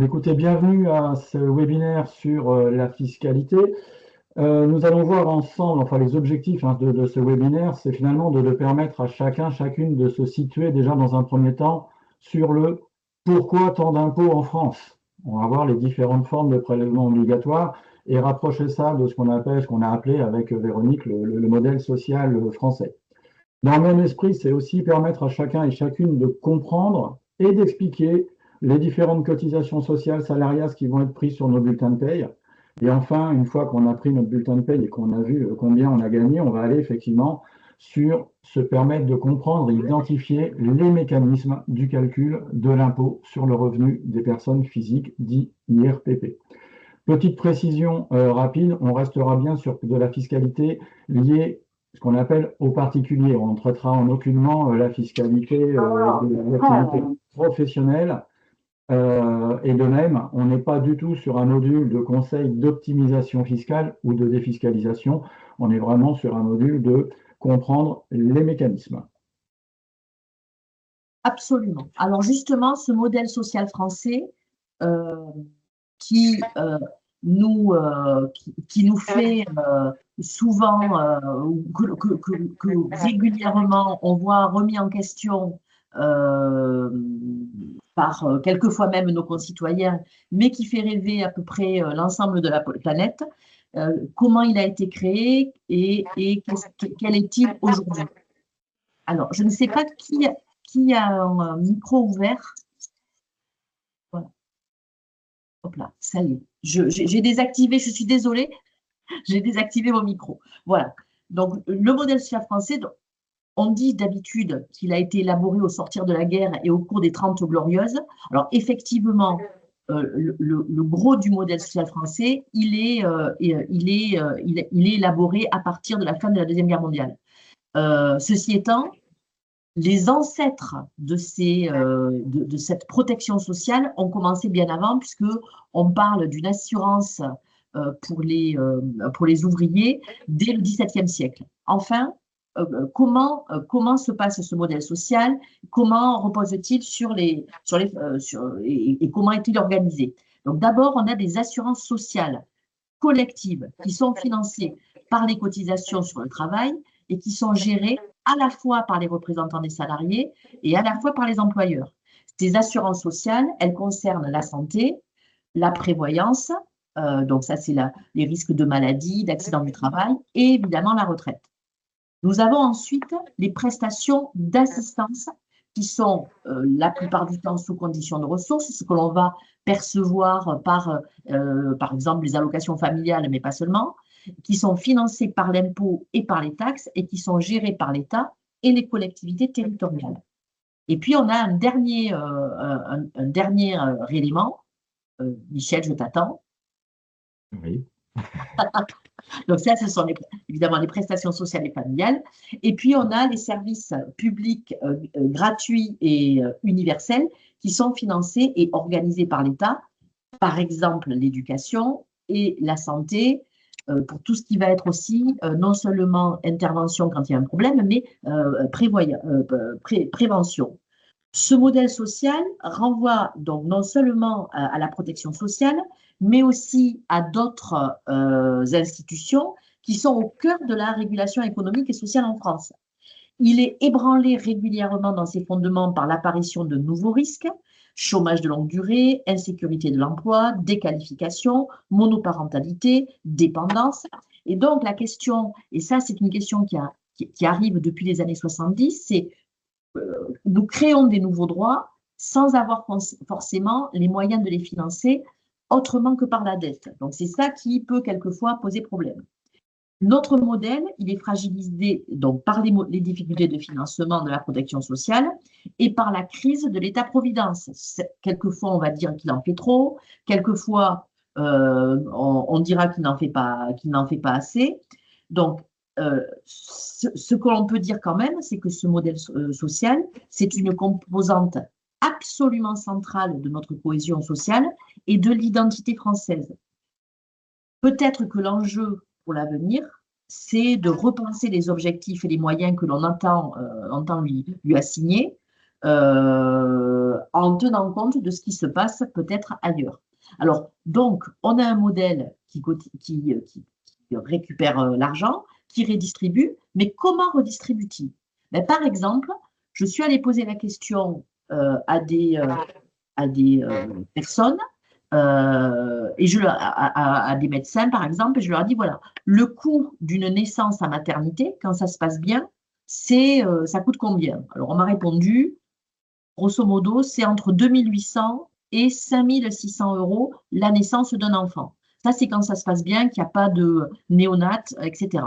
Écoutez, bienvenue à ce webinaire sur la fiscalité. Nous allons voir ensemble, enfin les objectifs de ce webinaire, c'est finalement de permettre à chacun, chacune de se situer déjà dans un premier temps sur le pourquoi tant d'impôts en France. On va voir les différentes formes de prélèvements obligatoires et rapprocher ça de ce qu'on appelle, ce qu'on a appelé avec Véronique le modèle social français. Dans le même esprit, c'est aussi permettre à chacun et chacune de comprendre et d'expliquer les différentes cotisations sociales, salariales qui vont être prises sur nos bulletins de paye. Et enfin, une fois qu'on a pris notre bulletin de paye et qu'on a vu combien on a gagné, on va aller effectivement sur se permettre de comprendre et identifier les mécanismes du calcul de l'impôt sur le revenu des personnes physiques, dit IRPP. Petite précision rapide, on restera bien sur de la fiscalité liée ce qu'on appelle aux particuliers. On ne traitera en aucunement la fiscalité des activités professionnelles. Et de même, on n'est pas du tout sur un module de conseil d'optimisation fiscale ou de défiscalisation. On est vraiment sur un module de comprendre les mécanismes. Absolument. Alors justement, ce modèle social français qui nous fait souvent, que régulièrement, on voit remis en question par quelquefois même nos concitoyens, mais qui fait rêver à peu près l'ensemble de la planète. Comment il a été créé et quel est-il aujourd'hui? Alors, je ne sais pas qui a un micro ouvert. Voilà. Hop là, ça y est. J'ai désactivé, je suis désolée, j'ai désactivé mon micro. Voilà. Donc, le modèle social français, on dit d'habitude qu'il a été élaboré au sortir de la guerre et au cours des 30 Glorieuses. Alors, effectivement, le gros du modèle social français, il est élaboré à partir de la fin de la Deuxième Guerre mondiale. Ceci étant, les ancêtres de cette protection sociale ont commencé bien avant, puisqu'on parle d'une assurance pour les ouvriers dès le XVIIe siècle. Enfin, comment se passe ce modèle social? Comment repose-t-il et comment est-il organisé? Donc d'abord, on a des assurances sociales collectives qui sont financées par les cotisations sur le travail et qui sont gérées à la fois par les représentants des salariés et à la fois par les employeurs. Ces assurances sociales, elles concernent la santé, la prévoyance, donc ça c'est les risques de maladie, d'accident du travail, et évidemment la retraite. Nous avons ensuite les prestations d'assistance qui sont la plupart du temps sous condition de ressources, ce que l'on va percevoir par exemple les allocations familiales, mais pas seulement, qui sont financées par l'impôt et par les taxes et qui sont gérées par l'État et les collectivités territoriales. Et puis, on a un dernier élément. Michel, je t'attends. Oui. Donc ça, ce sont évidemment les prestations sociales et familiales. Et puis, on a les services publics gratuits et universels qui sont financés et organisés par l'État. Par exemple, l'éducation et la santé, pour tout ce qui va être aussi non seulement intervention quand il y a un problème, mais prévention. Ce modèle social renvoie donc non seulement à la protection sociale, mais aussi à d'autres institutions qui sont au cœur de la régulation économique et sociale en France. Il est ébranlé régulièrement dans ses fondements par l'apparition de nouveaux risques, chômage de longue durée, insécurité de l'emploi, déqualification, monoparentalité, dépendance. Et donc la question, et ça c'est une question qui arrive depuis les années 70, c'est nous créons des nouveaux droits sans avoir forcément les moyens de les financer autrement que par la dette. Donc c'est ça qui peut quelquefois poser problème. Notre modèle, il est fragilisé donc, par les difficultés de financement de la protection sociale et par la crise de l'État-providence. Quelquefois, on va dire qu'il en fait trop, quelquefois, on dira qu'il n'en fait pas assez. Donc, ce que l'on peut dire quand même, c'est que ce modèle social, c'est une composante absolument centrale de notre cohésion sociale et de l'identité française. Peut-être que l'enjeu pour l'avenir, c'est de repenser les objectifs et les moyens que l'on entend lui assigner, en tenant compte de ce qui se passe peut-être ailleurs. Alors, donc, on a un modèle qui récupère l'argent, qui redistribue, mais comment redistribue-t-il? Ben, par exemple, je suis allée poser la question à des personnes et à des médecins, par exemple, et je leur ai dit, voilà, le coût d'une naissance à maternité, quand ça se passe bien, ça coûte combien? Alors, on m'a répondu, grosso modo, c'est entre 2800 et 5600 euros la naissance d'un enfant. Ça, c'est quand ça se passe bien, qu'il n'y a pas de néonat, etc.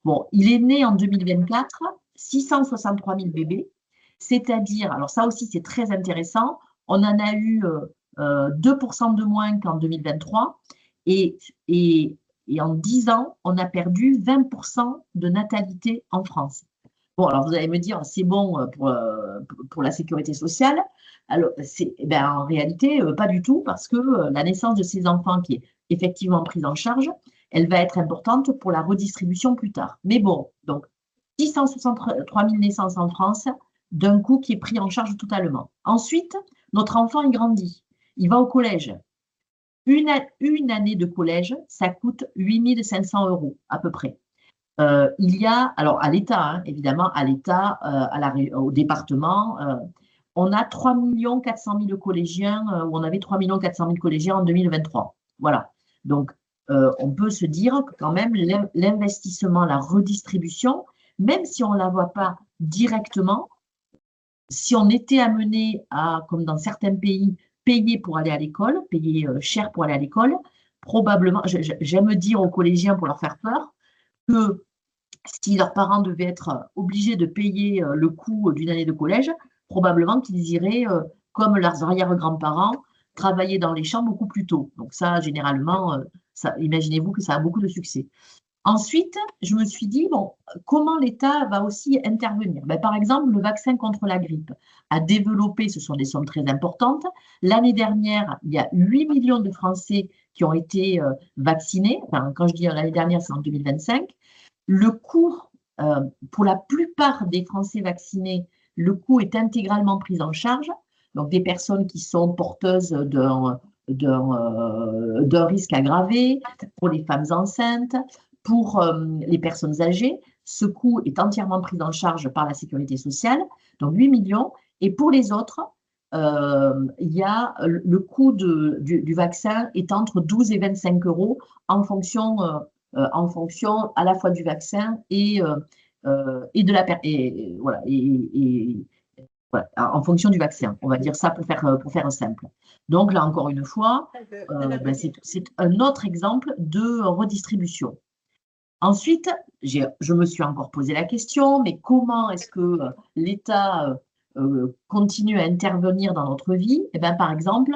Bon, il est né en 2024, 663 000 bébés, c'est-à-dire, alors ça aussi c'est très intéressant, on en a eu 2% de moins qu'en 2023 et, et, et en 10 ans, on a perdu 20% de natalité en France. Bon, alors vous allez me dire, c'est bon pour la sécurité sociale. Alors, ben, en réalité, pas du tout, parce que la naissance de ces enfants qui est effectivement prise en charge, elle va être importante pour la redistribution plus tard. Mais bon, donc 663 000 naissances en France, d'un coup qui est pris en charge totalement. Ensuite, notre enfant, il grandit, il va au collège. Une année de collège, ça coûte 8 500 euros à peu près. Il y a, alors à l'État, hein, évidemment, à l'État, au département, on a 3 400 000 collégiens, ou on avait 3 400 000 collégiens en 2023. Voilà. Donc, on peut se dire que quand même, l'investissement, la redistribution, même si on ne la voit pas directement, si on était amené à, comme dans certains pays, payer pour aller à l'école, payer cher pour aller à l'école, probablement, j'aime dire aux collégiens pour leur faire peur, que si leurs parents devaient être obligés de payer le coût d'une année de collège, probablement qu'ils iraient, comme leurs arrière-grands-parents, travailler dans les champs beaucoup plus tôt. Donc ça, généralement, imaginez-vous que ça a beaucoup de succès. Ensuite, je me suis dit, bon, comment l'État va aussi intervenir? Ben, par exemple, le vaccin contre la grippe a développé, ce sont des sommes très importantes. L'année dernière, il y a 8 millions de Français qui ont été vaccinés. Enfin, quand je dis l'année dernière, c'est en 2025. Le coût, pour la plupart des Français vaccinés, le coût est intégralement pris en charge. Donc, des personnes qui sont porteuses d'un risque aggravé, pour les femmes enceintes, pour les personnes âgées, ce coût est entièrement pris en charge par la sécurité sociale, donc 8 millions. Et pour les autres, il y a le coût du vaccin est entre 12 et 25 euros en fonction à la fois du vaccin et de la voilà, voilà, en fonction du vaccin. On va dire ça pour faire simple. Donc là, encore une fois, ben, c'est un autre exemple de redistribution. Ensuite, je me suis encore posé la question, mais comment est-ce que l'État continue à intervenir dans notre vie? Eh bien, par exemple,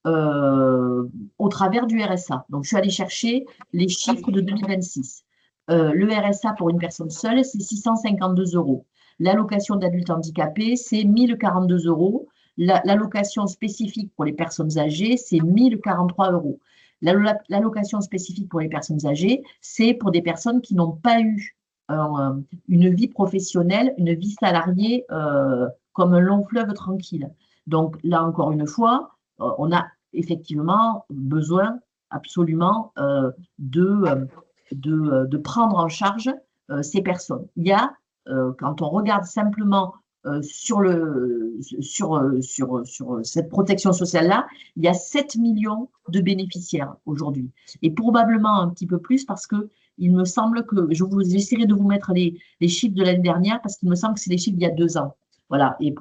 au travers du RSA. Donc, je suis allée chercher les chiffres de 2026. Le RSA pour une personne seule, c'est 652 euros. L'allocation d'adulte handicapé, c'est 1042 euros. L'allocation spécifique pour les personnes âgées, c'est 1043 euros. L'allocation spécifique pour les personnes âgées, c'est pour des personnes qui n'ont pas eu une vie professionnelle, une vie salariée comme un long fleuve tranquille. Donc là, encore une fois, on a effectivement besoin absolument de prendre en charge ces personnes. Il y a, quand on regarde simplement sur cette protection sociale-là, il y a 7 millions de bénéficiaires aujourd'hui. Et probablement un petit peu plus parce que il me semble que, j'essaierai de vous mettre les chiffres de l'année dernière parce qu'il me semble que c'est les chiffres d'il y a 2 ans. Voilà. Et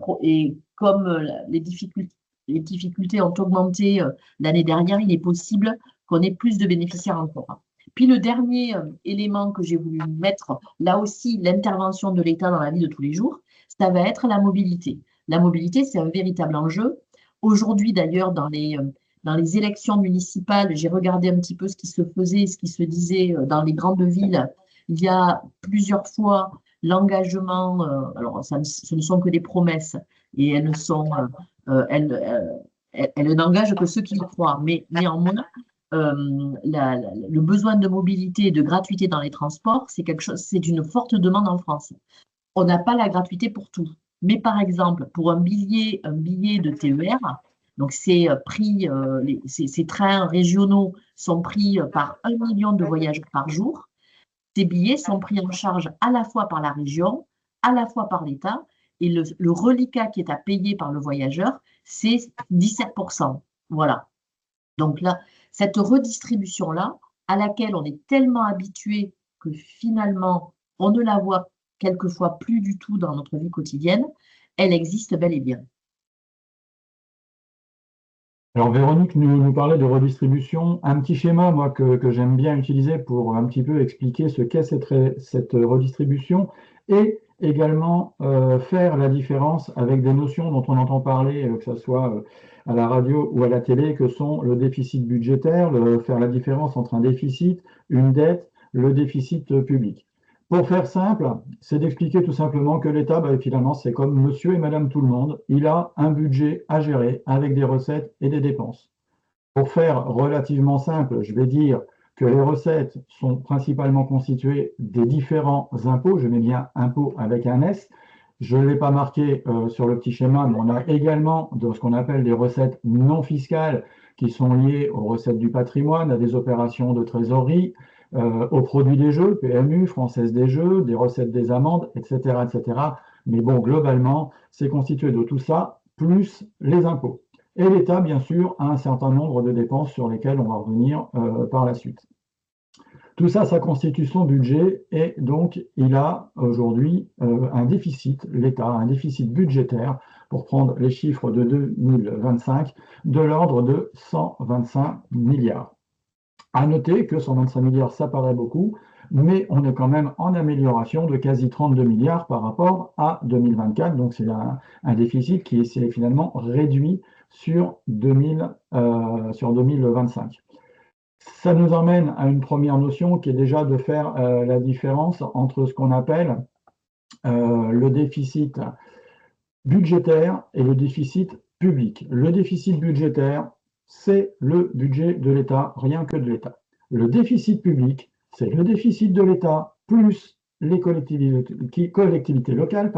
comme les difficultés ont augmenté l'année dernière, il est possible qu'on ait plus de bénéficiaires encore. Puis le dernier élément que j'ai voulu mettre, là aussi, l'intervention de l'État dans la vie de tous les jours, ça va être la mobilité. La mobilité, c'est un véritable enjeu. Aujourd'hui, d'ailleurs, dans les élections municipales, j'ai regardé un petit peu ce qui se faisait, ce qui se disait dans les grandes villes. Il y a plusieurs fois l'engagement, alors ce ne sont que des promesses, et elles ne sont, elles n'engagent que ceux qui y croient. Mais néanmoins, le besoin de mobilité et de gratuité dans les transports, c'est une forte demande en France. On n'a pas la gratuité pour tout. Mais par exemple, pour un billet de TER, donc ces ces trains régionaux sont pris par 1 million de voyageurs par jour. Ces billets sont pris en charge à la fois par la région, à la fois par l'État, et le reliquat qui est à payer par le voyageur, c'est 17%. Voilà. Donc là, cette redistribution-là, à laquelle on est tellement habitué que finalement, on ne la voit quelquefois plus du tout dans notre vie quotidienne, elle existe bel et bien. Alors Véronique nous parlait de redistribution. Un petit schéma, moi, que j'aime bien utiliser pour un petit peu expliquer ce qu'est cette redistribution et également faire la différence avec des notions dont on entend parler, que ce soit à la radio ou à la télé, que sont le déficit budgétaire, faire la différence entre un déficit, une dette, le déficit public. Pour faire simple, c'est d'expliquer tout simplement que l'État, finalement, c'est comme monsieur et madame tout le monde. Il a un budget à gérer avec des recettes et des dépenses. Pour faire relativement simple, je vais dire que les recettes sont principalement constituées des différents impôts. Je mets bien impôts avec un S. Je ne l'ai pas marqué sur le petit schéma, mais on a également de ce qu'on appelle des recettes non fiscales qui sont liées aux recettes du patrimoine, à des opérations de trésorerie, aux produits des jeux, PMU, Française des Jeux, des recettes des amendes, etc., etc. Mais bon, globalement, c'est constitué de tout ça, plus les impôts. Et l'État, bien sûr, a un certain nombre de dépenses sur lesquelles on va revenir par la suite. Tout ça, ça constitue son budget et donc il a aujourd'hui un déficit, l'État a un déficit budgétaire, pour prendre les chiffres de 2025, de l'ordre de 125 milliards. À noter que 125 milliards, ça paraît beaucoup, mais on est quand même en amélioration de quasi 32 milliards par rapport à 2024. Donc c'est un déficit qui s'est finalement réduit sur 2025. Ça nous emmène à une première notion qui est déjà de faire la différence entre ce qu'on appelle le déficit budgétaire et le déficit public. Le déficit budgétaire, c'est le budget de l'État, rien que de l'État. Le déficit public, c'est le déficit de l'État plus les collectivités locales,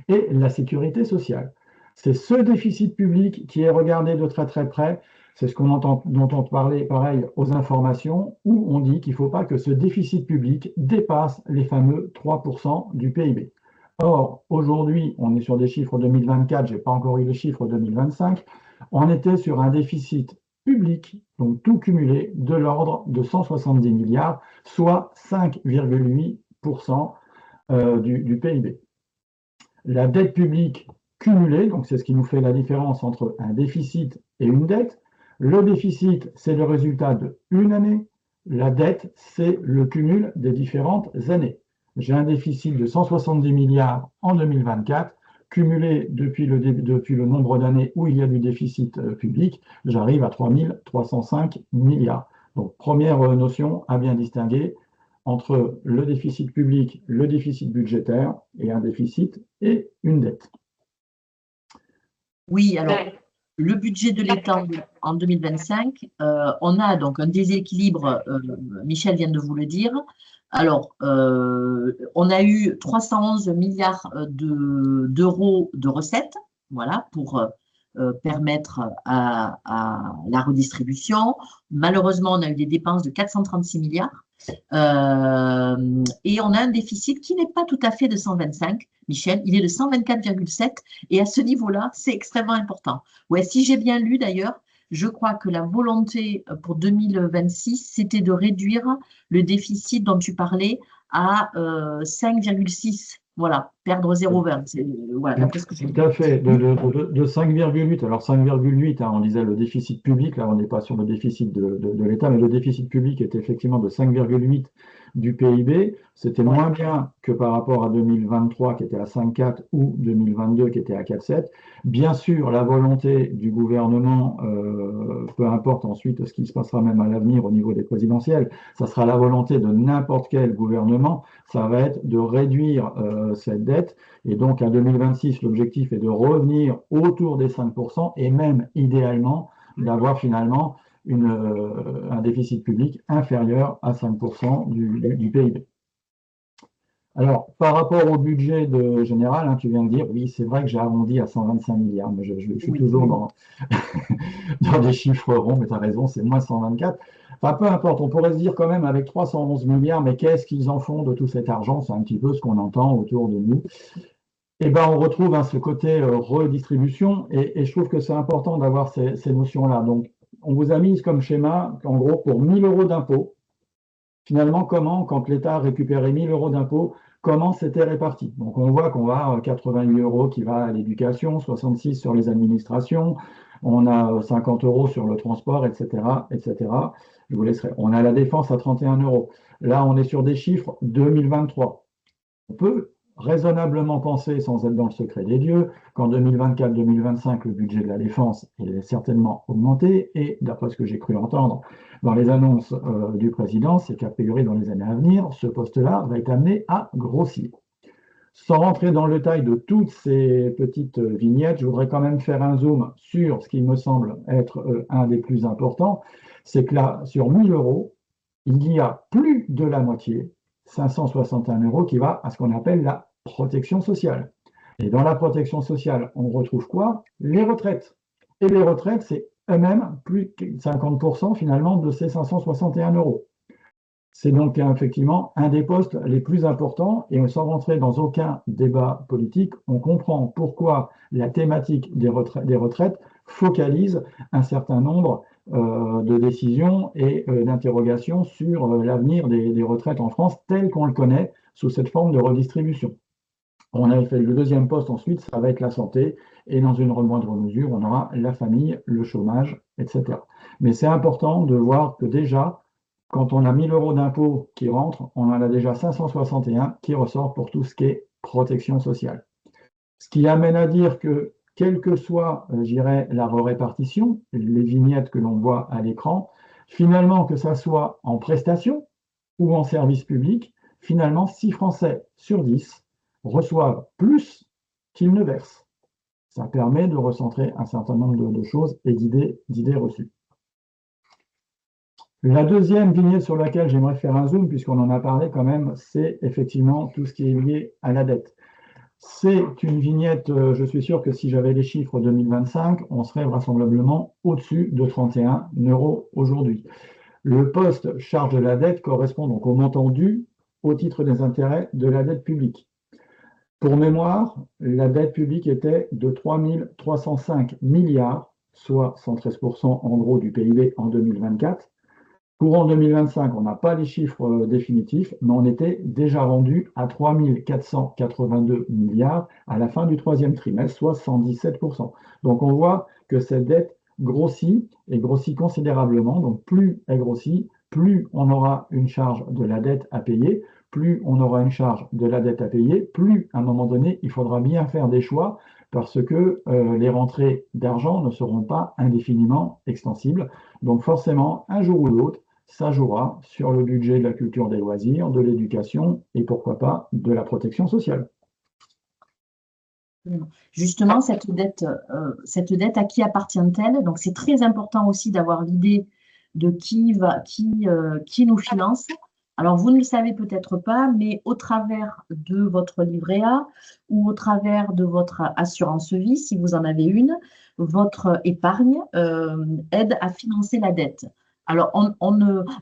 et la sécurité sociale. C'est ce déficit public qui est regardé de très très près. C'est ce dont on parlait pareil aux informations, où on dit qu'il ne faut pas que ce déficit public dépasse les fameux 3% du PIB. Or, aujourd'hui, on est sur des chiffres 2024, je n'ai pas encore eu les chiffres 2025, on était sur un déficit public, donc tout cumulé, de l'ordre de 170 milliards, soit 5,8% du PIB. La dette publique cumulée, donc c'est ce qui nous fait la différence entre un déficit et une dette. Le déficit, c'est le résultat d'une année. La dette, c'est le cumul des différentes années. J'ai un déficit de 170 milliards en 2024, cumulé depuis le nombre d'années où il y a du déficit public, j'arrive à 3 305 milliards. Donc, première notion à bien distinguer entre le déficit public, le déficit budgétaire et un déficit et une dette. Oui, alors le budget de l'État en 2025, on a donc un déséquilibre, Michel vient de vous le dire. Alors, on a eu 311 milliards d'euros de recettes, voilà, pour permettre à la redistribution. Malheureusement, on a eu des dépenses de 436 milliards. Et on a un déficit qui n'est pas tout à fait de 125, Michel, il est de 124,7 et à ce niveau-là, c'est extrêmement important. Ouais, si j'ai bien lu d'ailleurs, je crois que la volonté pour 2026, c'était de réduire le déficit dont tu parlais à 5,6. Voilà, perdre 0,20. Voilà, d'après ce que tout à fait, de 5,8. Alors 5,8, on disait le déficit public, là on n'est pas sur le déficit de l'État, mais le déficit public est effectivement de 5,8 du PIB. C'était moins bien que par rapport à 2023 qui était à 5,4 ou 2022 qui était à 4,7. Bien sûr, la volonté du gouvernement, peu importe ensuite ce qui se passera même à l'avenir au niveau des présidentielles, ça sera la volonté de n'importe quel gouvernement, ça va être de réduire cette dette. Et donc à 2026, l'objectif est de revenir autour des 5% et même idéalement d'avoir finalement un déficit public inférieur à 5% du PIB. Alors, par rapport au budget général, hein, tu viens de dire, oui, c'est vrai que j'ai arrondi à 125 milliards, mais je suis Oui. toujours dans des chiffres ronds, mais tu as raison, c'est moins 124. Enfin, peu importe, on pourrait se dire quand même avec 311 milliards, mais qu'est-ce qu'ils en font de tout cet argent? C'est un petit peu ce qu'on entend autour de nous. Eh ben, on retrouve hein, ce côté redistribution, et je trouve que c'est important d'avoir ces notions-là. Donc, on vous a mis comme schéma, en gros, pour 1000 euros d'impôts, finalement, comment, quand l'État a récupéré 1000 euros d'impôts, comment c'était réparti? Donc, on voit qu'on a 88 euros qui va à l'éducation, 66 sur les administrations, on a 50 euros sur le transport, etc., etc. Je vous laisserai. On a la défense à 31 euros. Là, on est sur des chiffres 2023. On peut raisonnablement penser, sans être dans le secret des dieux, qu'en 2024-2025, le budget de la défense est certainement augmenté. Et d'après ce que j'ai cru entendre dans les annonces du président, c'est qu'a priori, dans les années à venir, ce poste-là va être amené à grossir. Sans rentrer dans le détail de toutes ces petites vignettes, je voudrais quand même faire un zoom sur ce qui me semble être un des plus importants. C'est que là, sur 1000 euros, il y a plus de la moitié, 561 euros, qui va à ce qu'on appelle la protection sociale. Et dans la protection sociale, on retrouve quoi? Les retraites. Et les retraites, c'est eux-mêmes plus de 50% finalement de ces 561 euros. C'est donc effectivement un des postes les plus importants et sans rentrer dans aucun débat politique, on comprend pourquoi la thématique des retraites focalise un certain nombre de décisions et d'interrogations sur l'avenir des retraites en France tel qu'on le connaît sous cette forme de redistribution. On a fait le deuxième poste ensuite, ça va être la santé et dans une moindre mesure, on aura la famille, le chômage, etc. Mais c'est important de voir que déjà, quand on a 1000 euros d'impôts qui rentrent, on en a déjà 561 qui ressortent pour tout ce qui est protection sociale. Ce qui amène à dire que, quelle que soit, je dirais, la répartition, les vignettes que l'on voit à l'écran, finalement, que ça soit en prestation ou en service public, finalement, 6 Français sur 10 reçoivent plus qu'ils ne versent. Ça permet de recentrer un certain nombre de choses et d'idées reçues. La deuxième vignette sur laquelle j'aimerais faire un zoom, puisqu'on en a parlé quand même, c'est effectivement tout ce qui est lié à la dette. C'est une vignette, je suis sûr que si j'avais les chiffres 2025, on serait vraisemblablement au-dessus de 31 euros aujourd'hui. Le poste charge de la dette correspond donc au montant dû au titre des intérêts de la dette publique. Pour mémoire, la dette publique était de 3 305 milliards, soit 113% en gros du PIB en 2024. Courant 2025, on n'a pas les chiffres définitifs, mais on était déjà rendu à 3 482 milliards à la fin du troisième trimestre, soit 117%. Donc on voit que cette dette grossit et grossit considérablement. Donc plus elle grossit, plus on aura une charge de la dette à payer, plus on aura une charge de la dette à payer, plus à un moment donné, il faudra bien faire des choix parce que les rentrées d'argent ne seront pas indéfiniment extensibles. Donc forcément, un jour ou l'autre, ça jouera sur le budget de la culture, des loisirs, de l'éducation et pourquoi pas de la protection sociale. Justement, cette dette, à qui appartient-elle? Donc, c'est très important aussi d'avoir l'idée de qui nous finance. Alors, vous ne le savez peut-être pas, mais au travers de votre livret A ou au travers de votre assurance vie, si vous en avez une, votre épargne aide à financer la dette. Alors,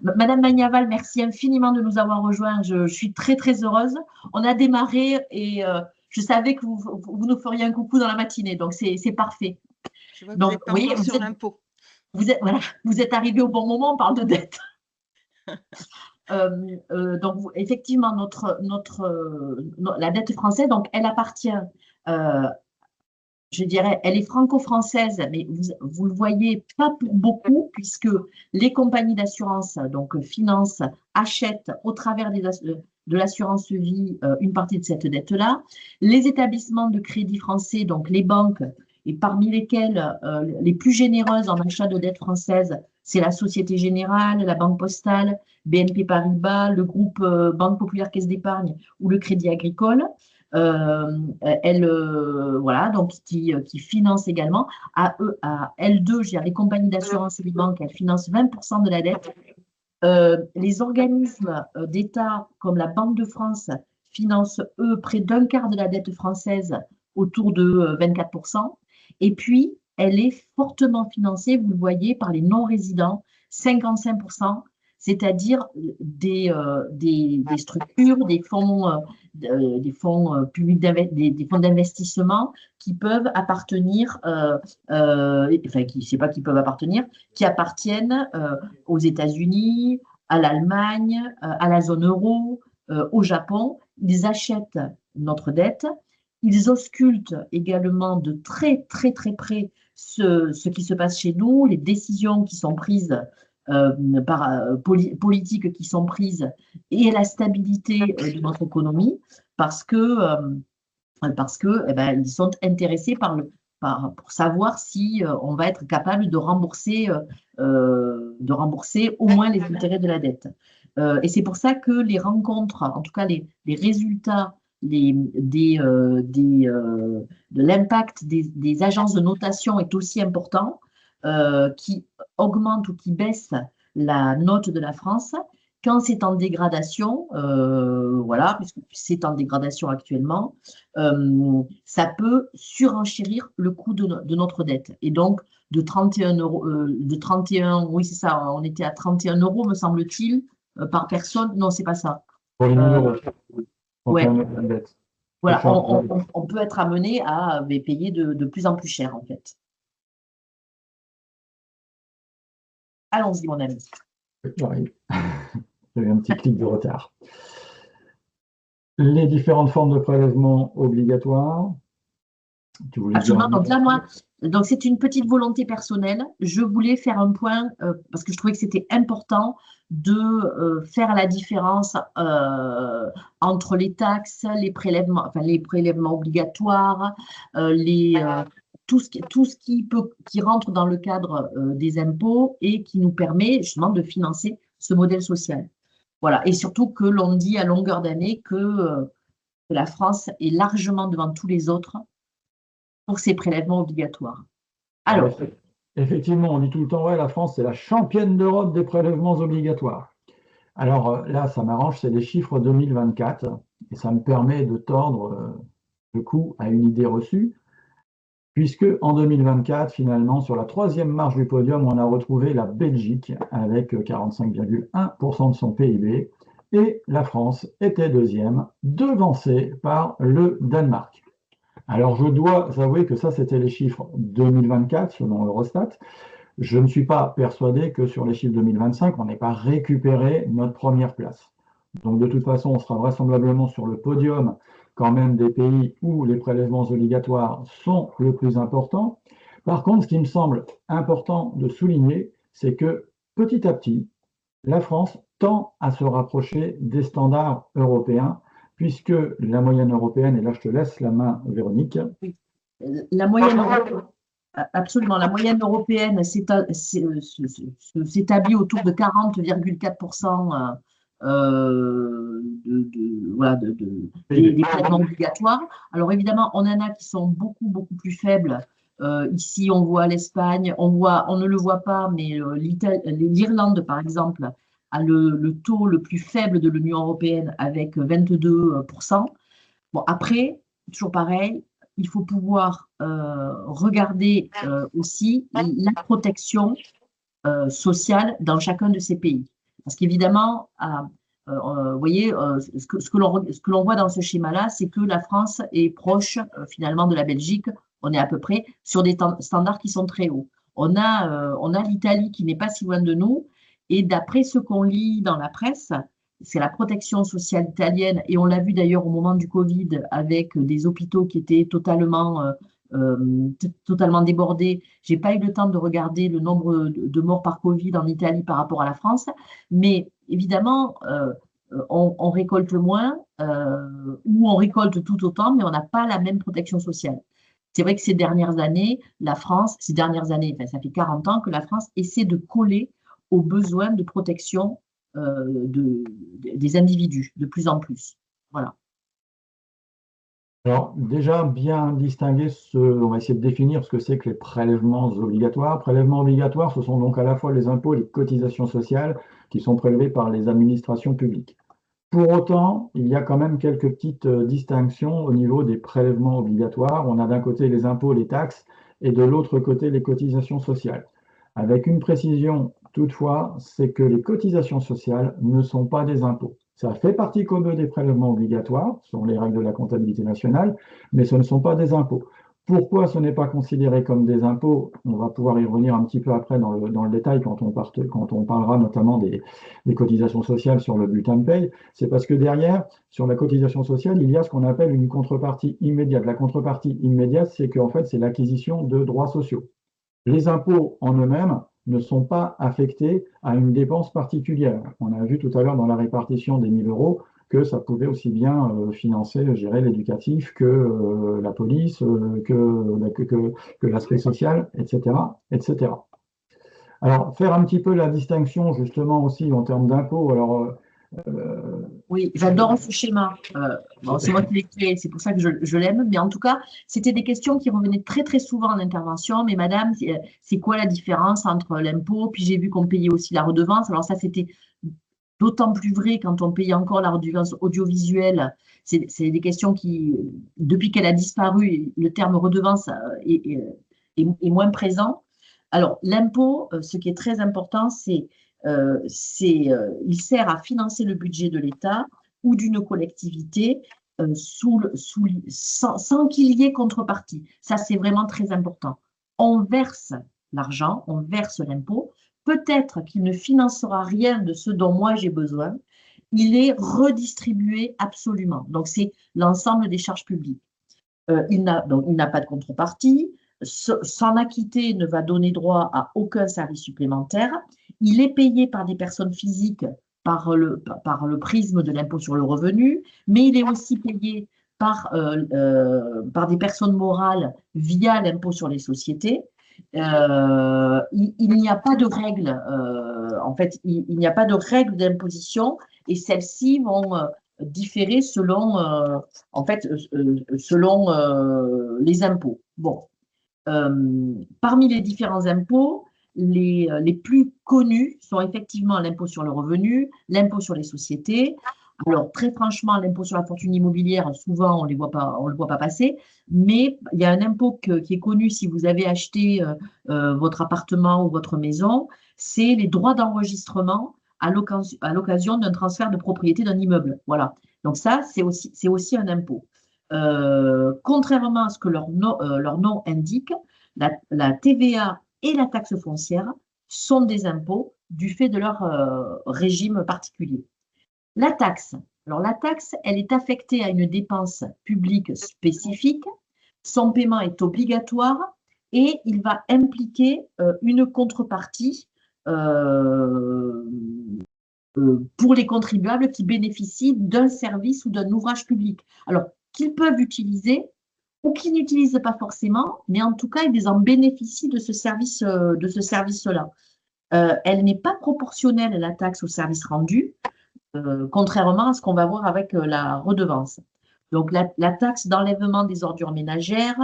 Madame Magnaval, merci infiniment de nous avoir rejoints. Je suis très, très heureuse. On a démarré et je savais que vous nous feriez un coucou dans la matinée, donc c'est parfait. Je vois que donc, vous n'êtes pas encore sur l'impôt. Vous êtes arrivé au bon moment, on parle de dette. Donc, effectivement, la dette française, donc, elle appartient, je dirais, elle est franco-française, mais vous le voyez pas pour beaucoup, puisque les compagnies d'assurance, donc finance, achètent au travers de l'assurance vie une partie de cette dette-là. Les établissements de crédit français, donc les banques, et parmi lesquelles les plus généreuses en achat de dette française, c'est la Société Générale, la Banque Postale, BNP Paribas, le groupe Banque Populaire Caisse d'Épargne ou le Crédit Agricole. Voilà, donc qui finance également. À elles deux, je veux dire, les compagnies d'assurance et les banques, elles financent 20% de la dette. Les organismes d'État comme la Banque de France financent, eux, près d'un quart de la dette française, autour de 24%. Et puis, elle est fortement financée, vous le voyez, par les non-résidents, 55%, c'est-à-dire des structures, des fonds publics, des fonds d'investissement qui peuvent appartenir, enfin, c'est pas qui peuvent appartenir, qui appartiennent aux États-Unis, à l'Allemagne, à la zone euro, au Japon. Ils achètent notre dette. Ils auscultent également de très, très, très près ce qui se passe chez nous, les décisions qui sont prises, politiques qui sont prises et la stabilité de notre économie parce que eh ben, ils sont intéressés pour savoir si on va être capable de rembourser au moins les intérêts de la dette. Et c'est pour ça que les rencontres, en tout cas les résultats de l'impact des agences de notation est aussi important, qui augmente ou qui baisse la note de la France. Quand c'est en dégradation, voilà, puisque c'est en dégradation actuellement, ça peut surenchérir le coût de notre dette. Et donc, de 31 euros, oui, c'est ça, on était à 31 euros, me semble-t-il, par personne. Non, c'est pas ça. Pour les 1000 euros. Ouais. Voilà, on peut être amené à payer de plus en plus cher, en fait. Allons-y, mon ami. J'arrive. J'ai eu un petit clic de retard. Les différentes formes de prélèvements obligatoires. Tu voulais Absolument. Donc là, moi, c'est une petite volonté personnelle. Je voulais faire un point parce que je trouvais que c'était important de faire la différence entre les taxes, les prélèvements obligatoires, tout ce qui rentre dans le cadre des impôts et qui nous permet justement de financer ce modèle social. Voilà. Et surtout que l'on dit à longueur d'année que la France est largement devant tous les autres pour ces prélèvements obligatoires. Alors, effectivement, on dit tout le temps, ouais, la France, c'est la championne d'Europe des prélèvements obligatoires. Alors là, ça m'arrange, c'est les chiffres 2024, et ça me permet de tordre le cou à une idée reçue, puisque en 2024, finalement, sur la troisième marche du podium, on a retrouvé la Belgique avec 45,1% de son PIB, et la France était deuxième, devancée par le Danemark. Alors, je dois avouer que ça, c'était les chiffres 2024, selon Eurostat. Je ne suis pas persuadé que sur les chiffres 2025, on n'ait pas récupéré notre première place. Donc, de toute façon, on sera vraisemblablement sur le podium quand même des pays où les prélèvements obligatoires sont le plus importants. Par contre, ce qui me semble important de souligner, c'est que petit à petit, la France tend à se rapprocher des standards européens, puisque la moyenne européenne, et là je te laisse la main, Véronique. Oui. La moyenne européenne, absolument, la moyenne européenne s'établit autour de 40,4% des prélèvements obligatoires. Alors évidemment, on en a qui sont beaucoup, beaucoup plus faibles. Ici, on voit l'Espagne, on ne le voit pas, mais l'Irlande, par exemple, a le taux le plus faible de l'Union européenne avec 22%. Bon, après, toujours pareil, il faut pouvoir regarder aussi la protection sociale dans chacun de ces pays. Parce qu'évidemment, vous voyez, ce que l'on voit dans ce schéma-là, c'est que la France est proche finalement de la Belgique. On est à peu près sur des standards qui sont très hauts. On a l'Italie qui n'est pas si loin de nous. Et d'après ce qu'on lit dans la presse, c'est la protection sociale italienne, et on l'a vu d'ailleurs au moment du Covid avec des hôpitaux qui étaient totalement débordés. Je n'ai pas eu le temps de regarder le nombre de morts par Covid en Italie par rapport à la France, mais évidemment, on récolte moins ou on récolte tout autant, mais on n'a pas la même protection sociale. C'est vrai que ces dernières années, enfin, ça fait 40 ans que la France essaie de coller aux besoins de protection des individus, de plus en plus. Voilà. Alors, déjà, bien distinguer on va essayer de définir ce que c'est que les prélèvements obligatoires. Prélèvements obligatoires, ce sont donc à la fois les impôts et les cotisations sociales qui sont prélevés par les administrations publiques. Pour autant, il y a quand même quelques petites distinctions au niveau des prélèvements obligatoires. On a d'un côté les impôts, les taxes, et de l'autre côté les cotisations sociales. Avec une précision toutefois, c'est que les cotisations sociales ne sont pas des impôts. Ça fait partie comme eux des prélèvements obligatoires, ce sont les règles de la comptabilité nationale, mais ce ne sont pas des impôts. Pourquoi ce n'est pas considéré comme des impôts? On va pouvoir y revenir un petit peu après dans le détail quand on parlera notamment des cotisations sociales sur le bulletin de paye. C'est parce que derrière, sur la cotisation sociale, il y a ce qu'on appelle une contrepartie immédiate. La contrepartie immédiate, c'est qu'en fait, c'est l'acquisition de droits sociaux. Les impôts en eux-mêmes ne sont pas affectés à une dépense particulière. On a vu tout à l'heure dans la répartition des 1000 euros que ça pouvait aussi bien financer, gérer l'éducatif que la police, que l'aspect social, etc., etc. Alors, faire un petit peu la distinction justement aussi en termes d'impôts. Alors, oui, j'adore ce schéma. Bon, c'est moi qui l'ai créé, c'est pour ça que je l'aime. Mais en tout cas, c'était des questions qui revenaient très, très souvent en intervention. Mais madame, c'est quoi la différence entre l'impôt? Puis j'ai vu qu'on payait aussi la redevance. Alors ça, c'était d'autant plus vrai quand on payait encore la redevance audiovisuelle. C'est des questions qui, depuis qu'elle a disparu, le terme redevance est moins présent. Alors, l'impôt, ce qui est très important, il sert à financer le budget de l'État ou d'une collectivité sans qu'il y ait contrepartie. Ça, c'est vraiment très important. On verse l'argent, on verse l'impôt. Peut-être qu'il ne financera rien de ce dont moi j'ai besoin. Il est redistribué absolument. Donc, c'est l'ensemble des charges publiques. Il n'a pas de contrepartie. S'en acquitter ne va donner droit à aucun service supplémentaire. Il est payé par des personnes physiques par le prisme de l'impôt sur le revenu, mais il est aussi payé par des personnes morales via l'impôt sur les sociétés. Il n'y a pas de règles, en fait, il n'y a pas de règles d'imposition et celles-ci vont différer selon, selon les impôts. Bon. Parmi les différents impôts, les plus connus sont effectivement l'impôt sur le revenu, l'impôt sur les sociétés. Alors, très franchement, l'impôt sur la fortune immobilière, souvent, on ne le voit pas passer, mais il y a un impôt qui est connu si vous avez acheté votre appartement ou votre maison, c'est les droits d'enregistrement à l'occasion d'un transfert de propriété d'un immeuble. Voilà. Donc ça, c'est aussi un impôt. Contrairement à ce que leur nom indique, la TVA et la taxe foncière sont des impôts du fait de leur régime particulier. La taxe, elle est affectée à une dépense publique spécifique, son paiement est obligatoire et il va impliquer une contrepartie pour les contribuables qui bénéficient d'un service ou d'un ouvrage public. Alors, qu'ils peuvent utiliser ou qu'ils n'utilisent pas forcément, mais en tout cas, ils en bénéficient de ce service-là. Elle n'est pas proportionnelle, la taxe, au service rendu, contrairement à ce qu'on va voir avec la redevance. Donc, la taxe d'enlèvement des ordures ménagères,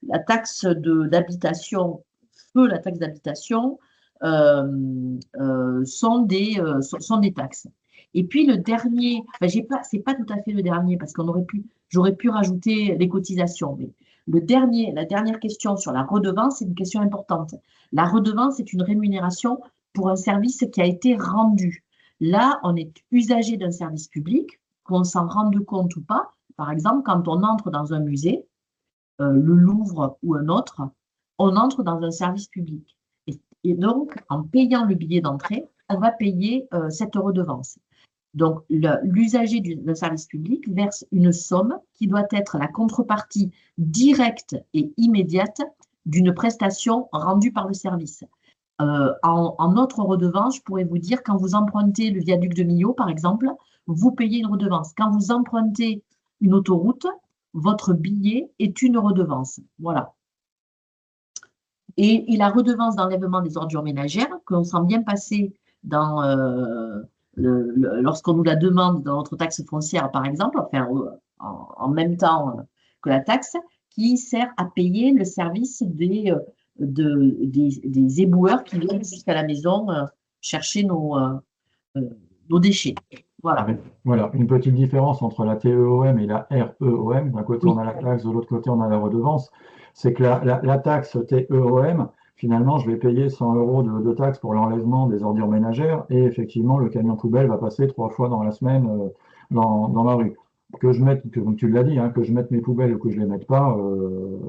la taxe d'habitation, la taxe d'habitation, sont des taxes. Et puis le dernier, c'est pas tout à fait le dernier parce j'aurais pu rajouter les cotisations. Mais la dernière question sur la redevance, c'est une question importante. La redevance est une rémunération pour un service qui a été rendu. Là, on est usager d'un service public, qu'on s'en rende compte ou pas. Par exemple, quand on entre dans un musée, le Louvre ou un autre, on entre dans un service public. Et donc, en payant le billet d'entrée, on va payer cette redevance. Donc, l'usager d'un service public verse une somme qui doit être la contrepartie directe et immédiate d'une prestation rendue par le service. En autre redevance, je pourrais vous dire, quand vous empruntez le viaduc de Millau, par exemple, vous payez une redevance. Quand vous empruntez une autoroute, votre billet est une redevance. Voilà. Et la redevance d'enlèvement des ordures ménagères, que l'on sent bien passer lorsqu'on nous la demande dans notre taxe foncière, par exemple, enfin, en même temps que la taxe, qui sert à payer le service des éboueurs qui viennent jusqu'à la maison chercher nos déchets. Voilà. Voilà, une petite différence entre la TEOM et la REOM. D'un côté, on a la taxe, de l'autre côté, on a la redevance. C'est que la taxe TEOM, finalement, je vais payer 100 euros de taxe pour l'enlèvement des ordures ménagères et effectivement, le camion poubelle va passer 3 fois dans la semaine dans la rue. Que je mette, comme tu l'as dit, hein, que je mette mes poubelles ou que je ne les mette pas,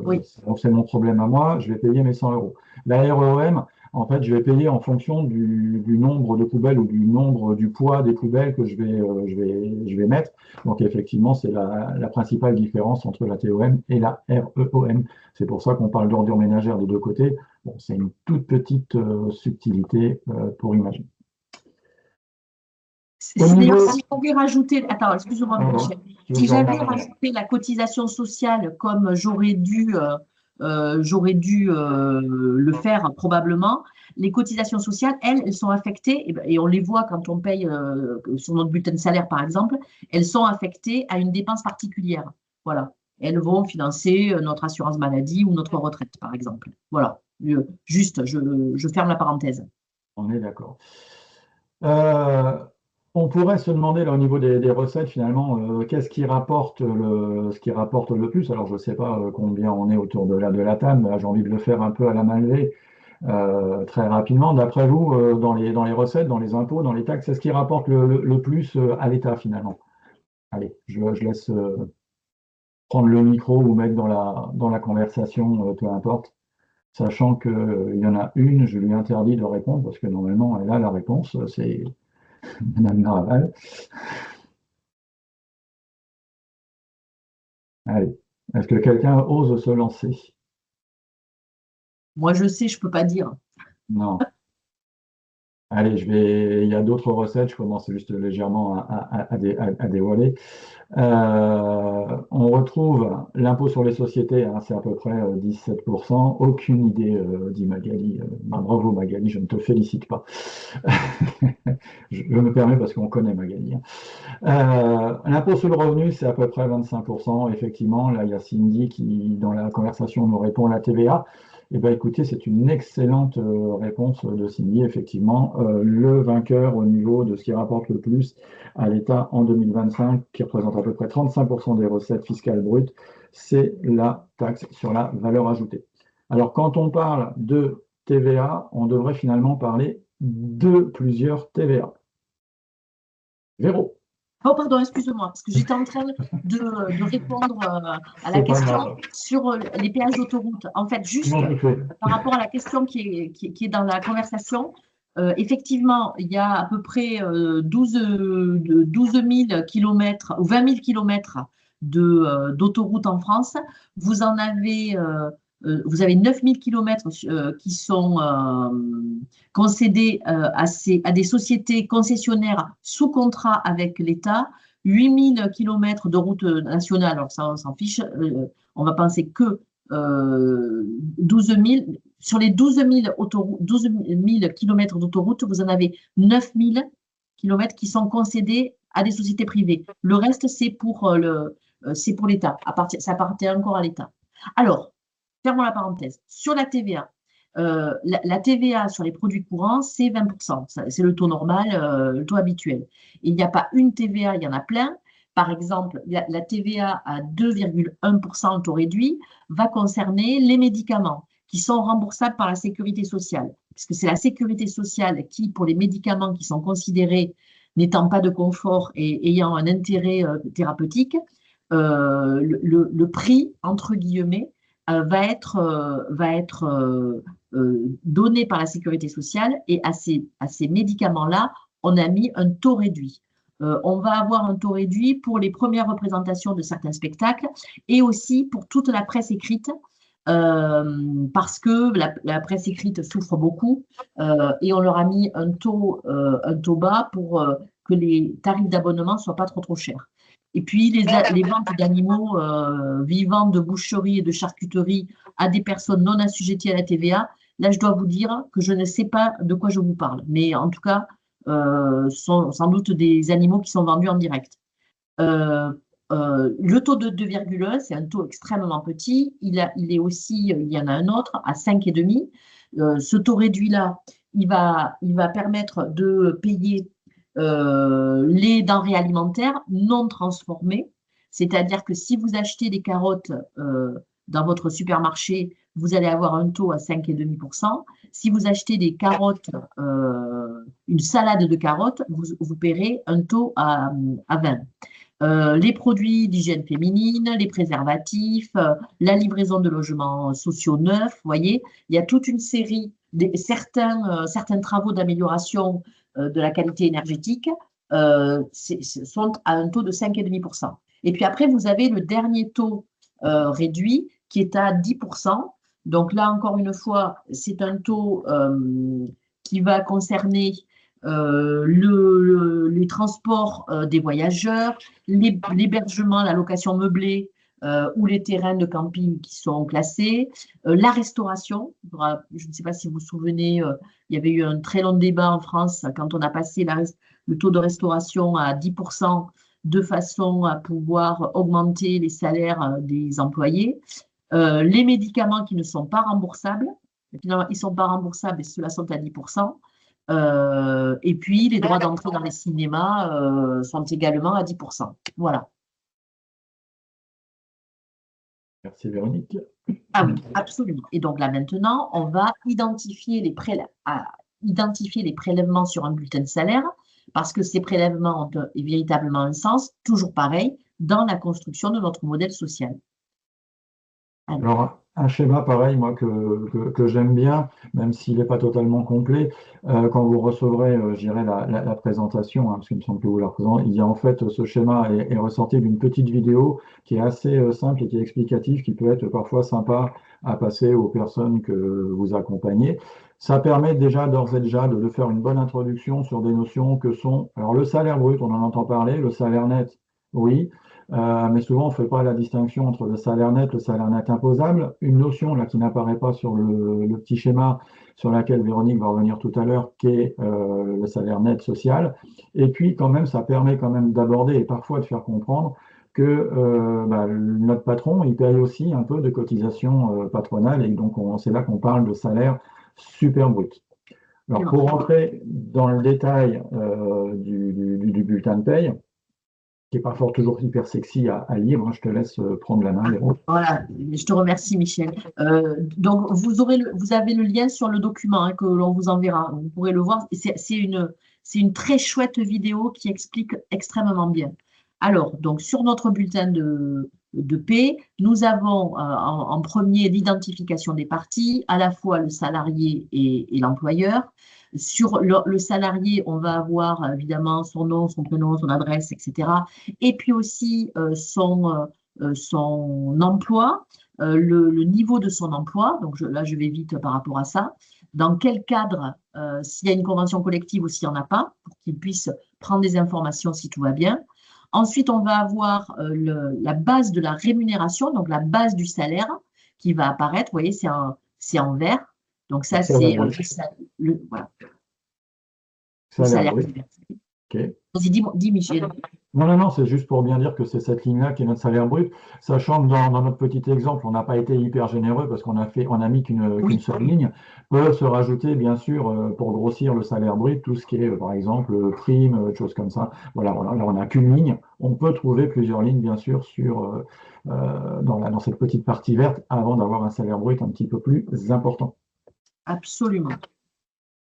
Oui. c'est mon problème à moi, je vais payer mes 100 euros. La REOM, en fait, je vais payer en fonction du nombre de poubelles ou du poids des poubelles que je vais mettre. Donc, effectivement, c'est la principale différence entre la TOM et la REOM. C'est pour ça qu'on parle d'ordures ménagères des deux côtés. Bon, c'est une toute petite subtilité pour imaginer. D'ailleurs, si j'avais rajouté, attends, excuse-moi, Michel, si j'avais rajouté la cotisation sociale comme j'aurais dû le faire probablement, les cotisations sociales, elles sont affectées, et on les voit quand on paye sur notre bulletin de salaire, par exemple, elles sont affectées à une dépense particulière. Voilà. Elles vont financer notre assurance maladie ou notre retraite, par exemple. Voilà. Juste, je ferme la parenthèse. On est d'accord. On pourrait se demander là, au niveau des recettes, finalement, qu'est-ce qui rapporte ce qui rapporte le plus? Alors, je ne sais pas combien on est autour de la table, mais là, j'ai envie de le faire un peu à la main levée, très rapidement. D'après vous, dans les recettes, dans les impôts, dans les taxes, c'est ce qui rapporte le plus à l'État, finalement? Allez, je laisse prendre le micro ou mettre dans la conversation, peu importe. Sachant qu'il y en a une, je lui interdis de répondre, parce que normalement, elle a la réponse, c'est Madame Naraval. Allez, est-ce que quelqu'un ose se lancer? Moi, je sais, je ne peux pas dire. Non. Allez, il y a d'autres recettes, je commence juste légèrement à dévoiler. On retrouve l'impôt sur les sociétés, hein, c'est à peu près 17%. Aucune idée, dit Magali. Bravo Magali, je ne te félicite pas. Je me permets parce qu'on connaît Magali. L'impôt sur le revenu, c'est à peu près 25%. Effectivement, là, il y a Cindy qui, dans la conversation, nous répond la TVA. Eh bien, écoutez, c'est une excellente réponse de Cindy. Effectivement, le vainqueur au niveau de ce qui rapporte le plus à l'État en 2025, qui représente à peu près 35% des recettes fiscales brutes, c'est la taxe sur la valeur ajoutée. Alors, quand on parle de TVA, on devrait finalement parler de plusieurs TVA. Véro. Oh, pardon, excuse-moi, parce que j'étais en train de répondre à la question sur les péages d'autoroute. En fait, juste par rapport à la question qui est dans la conversation, effectivement, il y a à peu près 12 000 kilomètres ou 20 000 kilomètres d'autoroute en France. Vous avez 9 000 kilomètres qui sont concédés à des sociétés concessionnaires sous contrat avec l'État, 8 000 kilomètres de routes nationales, alors ça on s'en fiche, on va penser que 12 000, sur les 12 000 kilomètres d'autoroute, vous en avez 9 000 kilomètres qui sont concédés à des sociétés privées. Le reste, c'est pour l'État, ça appartient encore à l'État. Alors, fermons la parenthèse. Sur la TVA, la TVA sur les produits courants, c'est 20%. C'est le taux normal, le taux habituel. Et il n'y a pas une TVA, il y en a plein. Par exemple, la TVA à 2,1% taux réduit va concerner les médicaments qui sont remboursables par la sécurité sociale. Puisque c'est la sécurité sociale qui, pour les médicaments qui sont considérés n'étant pas de confort et ayant un intérêt thérapeutique, le prix, entre guillemets, va être donné par la sécurité sociale, et à ces médicaments-là, on a mis un taux réduit. On va avoir un taux réduit pour les premières représentations de certains spectacles et aussi pour toute la presse écrite, parce que la presse écrite souffre beaucoup, et on leur a mis un taux bas pour que les tarifs d'abonnement ne soient pas trop chers. Et puis, les ventes d'animaux vivants, de boucherie et de charcuterie à des personnes non assujetties à la TVA, là, je dois vous dire que je ne sais pas de quoi je vous parle. Mais en tout cas, sont sans doute des animaux qui sont vendus en direct. Le taux de 2,1, c'est un taux extrêmement petit. Il y en a un autre à 5,5. Ce taux réduit-là, il va permettre de payer les denrées alimentaires non transformées, c'est-à-dire que si vous achetez des carottes dans votre supermarché, vous allez avoir un taux à 5,5%. Si vous achetez des carottes, une salade de carottes, vous paierez un taux à 20. Les produits d'hygiène féminine, les préservatifs, la livraison de logements sociaux neufs, vous voyez, il y a toute une série, certains travaux d'amélioration de la qualité énergétique sont à un taux de 5,5%. Et puis après, vous avez le dernier taux réduit qui est à 10%. Donc là, encore une fois, c'est un taux qui va concerner les transports des voyageurs, l'hébergement, la location meublée ou les terrains de camping qui sont classés, la restauration. Je ne sais pas si vous vous souvenez, il y avait eu un très long débat en France quand on a passé le taux de restauration à 10% de façon à pouvoir augmenter les salaires des employés. Les médicaments qui ne sont pas remboursables, finalement, ils ne sont pas remboursables et ceux-là sont à 10%. Et puis, les droits d'entrée dans les cinémas sont également à 10%. Voilà. Merci Véronique. Ah oui, absolument. Et donc là, maintenant, on va identifier les prélèvements sur un bulletin de salaire parce que ces prélèvements ont véritablement un sens, toujours pareil, dans la construction de notre modèle social. Alors, un schéma pareil, moi, que j'aime bien, même s'il n'est pas totalement complet, quand vous recevrez, je dirais, la présentation, hein, parce qu'il me semble que vous la présentez, il y a en fait, ce schéma est ressorti d'une petite vidéo qui est assez simple et qui est explicative, qui peut être parfois sympa à passer aux personnes que vous accompagnez. Ça permet déjà, d'ores et déjà, de faire une bonne introduction sur des notions que sont, alors le salaire brut, on en entend parler, le salaire net, oui. Mais souvent, on ne fait pas la distinction entre le salaire net imposable, une notion là qui n'apparaît pas sur le petit schéma sur laquelle Véronique va revenir tout à l'heure, qui est le salaire net social. Et puis, quand même, ça permet quand même d'aborder et parfois de faire comprendre que notre patron, il paye aussi un peu de cotisation patronale, et donc c'est là qu'on parle de salaire super brut. Alors, pour rentrer dans le détail du bulletin de paye, qui n'est pas fort toujours hyper sexy à lire, hein, je te laisse prendre la main, Véro. Voilà, je te remercie, Michel. Donc, vous avez le lien sur le document que l'on vous enverra. Vous pourrez le voir. C'est une très chouette vidéo qui explique extrêmement bien. Alors, donc, sur notre bulletin de paie, nous avons en premier l'identification des parties, à la fois le salarié et l'employeur. Sur le salarié, on va avoir évidemment son nom, son prénom, son adresse, etc. Et puis aussi son emploi, le niveau de son emploi. Donc là, je vais vite par rapport à ça. Dans quel cadre, s'il y a une convention collective ou s'il n'y en a pas, pour qu'il puisse prendre des informations si tout va bien. Ensuite, on va avoir la base de la rémunération, donc la base du salaire qui va apparaître. Vous voyez, c'est en vert. Donc ça, c'est voilà. Le salaire. Okay. Vas-y, dis Michel. Non, c'est juste pour bien dire que c'est cette ligne-là qui est notre salaire brut, sachant que dans notre petit exemple, on n'a pas été hyper généreux parce qu'on a mis qu'une seule ligne, peut se rajouter bien sûr pour grossir le salaire brut, tout ce qui est par exemple prime, choses comme ça. Voilà, là on n'a qu'une ligne, on peut trouver plusieurs lignes bien sûr dans cette petite partie verte avant d'avoir un salaire brut un petit peu plus important. Absolument.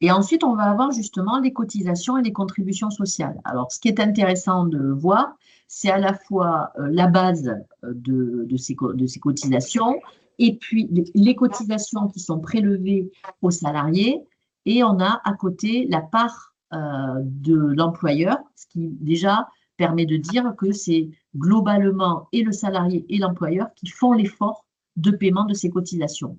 Et ensuite, on va avoir justement les cotisations et les contributions sociales. Alors, ce qui est intéressant de voir, c'est à la fois la base de ces cotisations et puis les cotisations qui sont prélevées aux salariés. Et on a à côté la part de l'employeur, ce qui déjà permet de dire que c'est globalement et le salarié et l'employeur qui font l'effort de paiement de ces cotisations.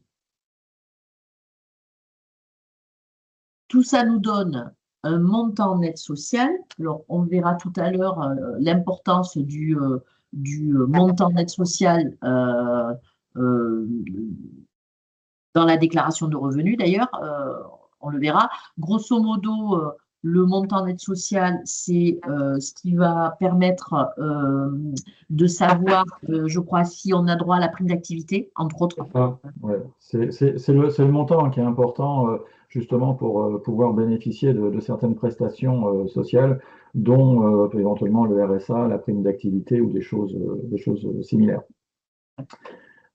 Tout ça nous donne un montant net social. Alors, on verra tout à l'heure l'importance du montant net social dans la déclaration de revenus, d'ailleurs, on le verra. Grosso modo, Le montant d'aide sociale, c'est ce qui va permettre de savoir, je crois, si on a droit à la prime d'activité, entre autres. Ah, ouais. C'est le montant qui est important justement pour pouvoir bénéficier de certaines prestations sociales, dont éventuellement le RSA, la prime d'activité ou des choses similaires.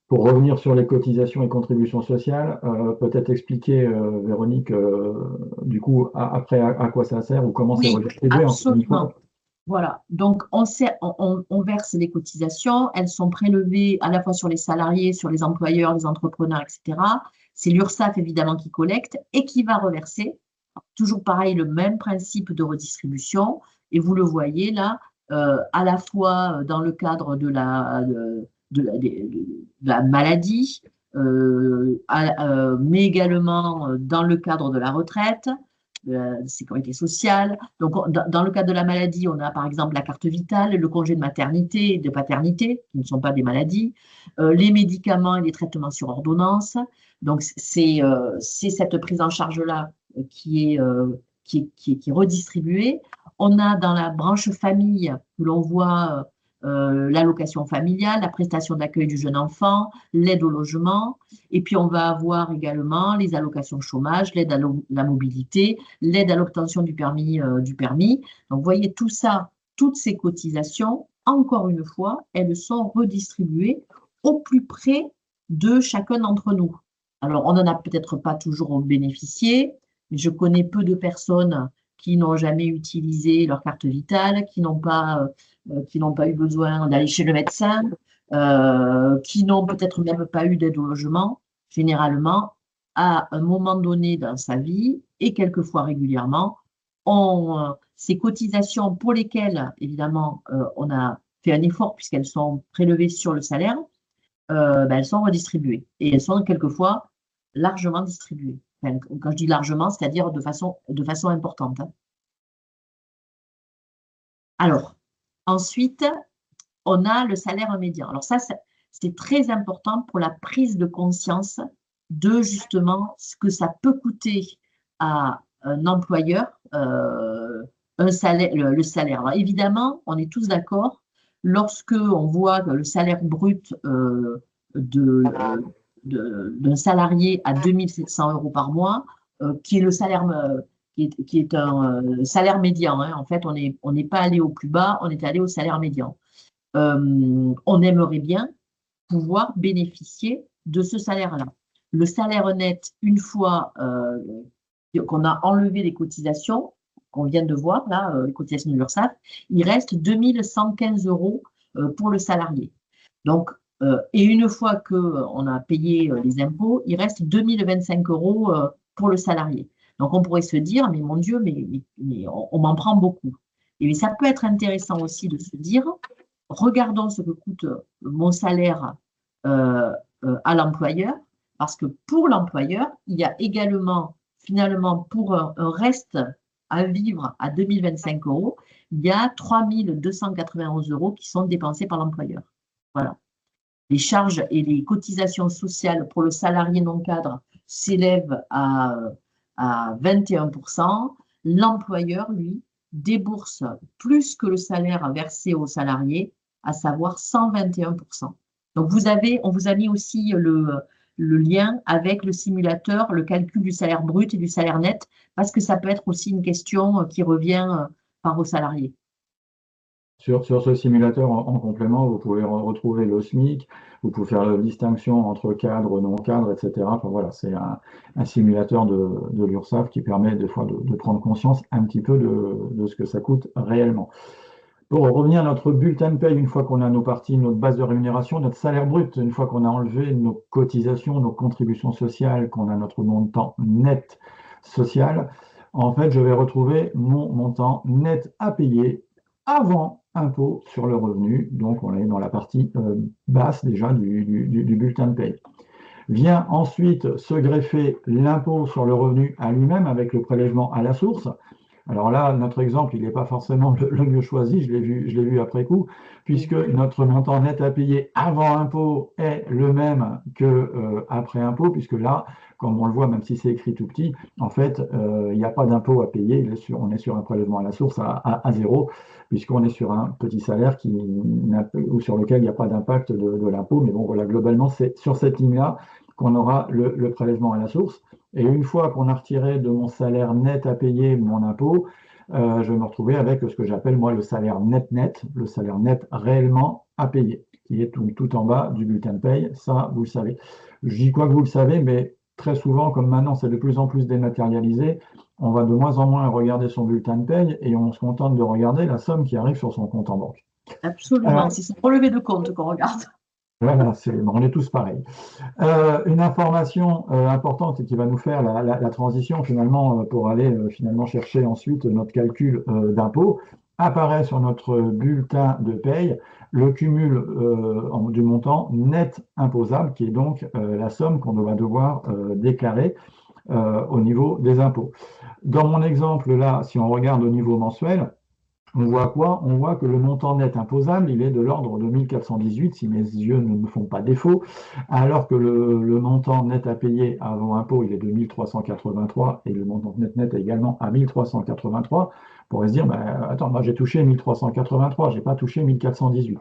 Pour revenir sur les cotisations et contributions sociales, peut-être expliquer, Véronique, du coup, après à quoi ça sert ou comment c'est Oui, redistribué encore une absolument. fois. Voilà, donc on verse les cotisations, elles sont prélevées à la fois sur les salariés, sur les employeurs, les entrepreneurs, etc. C'est l'URSSAF évidemment qui collecte et qui va reverser. Toujours pareil, le même principe de redistribution. Et vous le voyez là, à la fois dans le cadre de la maladie, mais également dans le cadre de la retraite, de la sécurité sociale. Donc, dans le cadre de la maladie, on a par exemple la carte vitale, le congé de maternité et de paternité, qui ne sont pas des maladies, les médicaments et les traitements sur ordonnance. Donc, c'est cette prise en charge-là qui est redistribuée. On a dans la branche famille, que l'on voit l'allocation familiale, la prestation d'accueil du jeune enfant, l'aide au logement. Et puis, on va avoir également les allocations chômage, l'aide à la mobilité, l'aide à l'obtention du permis. Donc, vous voyez, tout ça, toutes ces cotisations, encore une fois, elles sont redistribuées au plus près de chacun d'entre nous. Alors, on n'en a peut-être pas toujours bénéficié, mais je connais peu de personnes qui n'ont jamais utilisé leur carte vitale, qui n'ont pas eu besoin d'aller chez le médecin, qui n'ont peut-être même pas eu d'aide au logement. Généralement, à un moment donné dans sa vie, et quelquefois régulièrement, ces cotisations pour lesquelles, évidemment, on a fait un effort puisqu'elles sont prélevées sur le salaire, elles sont redistribuées. Et elles sont quelquefois largement distribuées. Enfin, quand je dis largement, c'est-à-dire de façon importante. Hein. Alors, ensuite, on a le salaire médian. Alors ça, c'est très important pour la prise de conscience de justement ce que ça peut coûter à un employeur, le salaire. Alors évidemment, on est tous d'accord, lorsque on voit que le salaire brut d'un salarié à 2 700 € par mois, qui est le salaire qui est un salaire médian. Hein. En fait, on n'est pas allé au plus bas, on est allé au salaire médian. On aimerait bien pouvoir bénéficier de ce salaire-là. Le salaire net, une fois qu'on a enlevé les cotisations, qu'on vient de voir, là, les cotisations de l'URSSAF, il reste 2 115 € pour le salarié. Donc, et une fois qu'on a payé les impôts, il reste 2 025 € pour le salarié. Donc, on pourrait se dire, mais mon Dieu, mais on m'en prend beaucoup. Et ça peut être intéressant aussi de se dire, regardons ce que coûte mon salaire à l'employeur, parce que pour l'employeur, il y a également, finalement, pour un reste à vivre à 2 025 €, il y a 3 291 € qui sont dépensés par l'employeur. Voilà. Les charges et les cotisations sociales pour le salarié non cadre s'élèvent à 21%. L'employeur, lui, débourse plus que le salaire versé aux salariés, à savoir 121%. Donc, on vous a mis aussi le lien avec le simulateur, le calcul du salaire brut et du salaire net, parce que ça peut être aussi une question qui revient par vos salariés. Sur ce simulateur, en complément, vous pouvez retrouver le SMIC, vous pouvez faire la distinction entre cadre, non cadre, etc. Enfin, voilà, c'est un simulateur de l'URSSAF qui permet des fois de prendre conscience un petit peu de ce que ça coûte réellement. Pour revenir à notre bulletin de paye, une fois qu'on a nos parties, notre base de rémunération, notre salaire brut, une fois qu'on a enlevé nos cotisations, nos contributions sociales, qu'on a notre montant net social, en fait, je vais retrouver mon montant net à payer avant impôt sur le revenu. Donc, on est dans la partie basse déjà du bulletin de paye. Vient ensuite se greffer l'impôt sur le revenu à lui-même avec le prélèvement à la source. Alors là, notre exemple, il n'est pas forcément le mieux choisi, je l'ai vu après coup, puisque notre montant net à payer avant impôt est le même que après impôt, puisque là, comme on le voit, même si c'est écrit tout petit, en fait, il n'y a pas d'impôt à payer, on est sur un prélèvement à la source à zéro, puisqu'on est sur un petit salaire ou sur lequel il n'y a pas d'impact de l'impôt. Mais bon, voilà, globalement, c'est sur cette ligne-là qu'on aura le prélèvement à la source. Et une fois qu'on a retiré de mon salaire net à payer mon impôt, je vais me retrouver avec ce que j'appelle moi le salaire net, le salaire net réellement à payer, qui est tout en bas du bulletin de paye. Ça, vous le savez. Je dis quoi que vous le savez, mais très souvent, comme maintenant c'est de plus en plus dématérialisé, on va de moins en moins regarder son bulletin de paye et on se contente de regarder la somme qui arrive sur son compte en banque. Absolument, c'est son relevé de compte qu'on regarde. Voilà, on est tous pareils. Une information importante et qui va nous faire la transition finalement pour aller finalement chercher ensuite notre calcul d'impôt, apparaît sur notre bulletin de paye le cumul du montant net imposable, qui est donc la somme qu'on va devoir déclarer au niveau des impôts. Dans mon exemple là, si on regarde au niveau mensuel, on voit quoi? On voit que le montant net imposable, il est de l'ordre de 1418, si mes yeux ne me font pas défaut, alors que le montant net à payer avant impôt, il est de 1383, et le montant net est également à 1383. On pourrait se dire, ben, attends, moi j'ai touché 1383, j'ai pas touché 1418.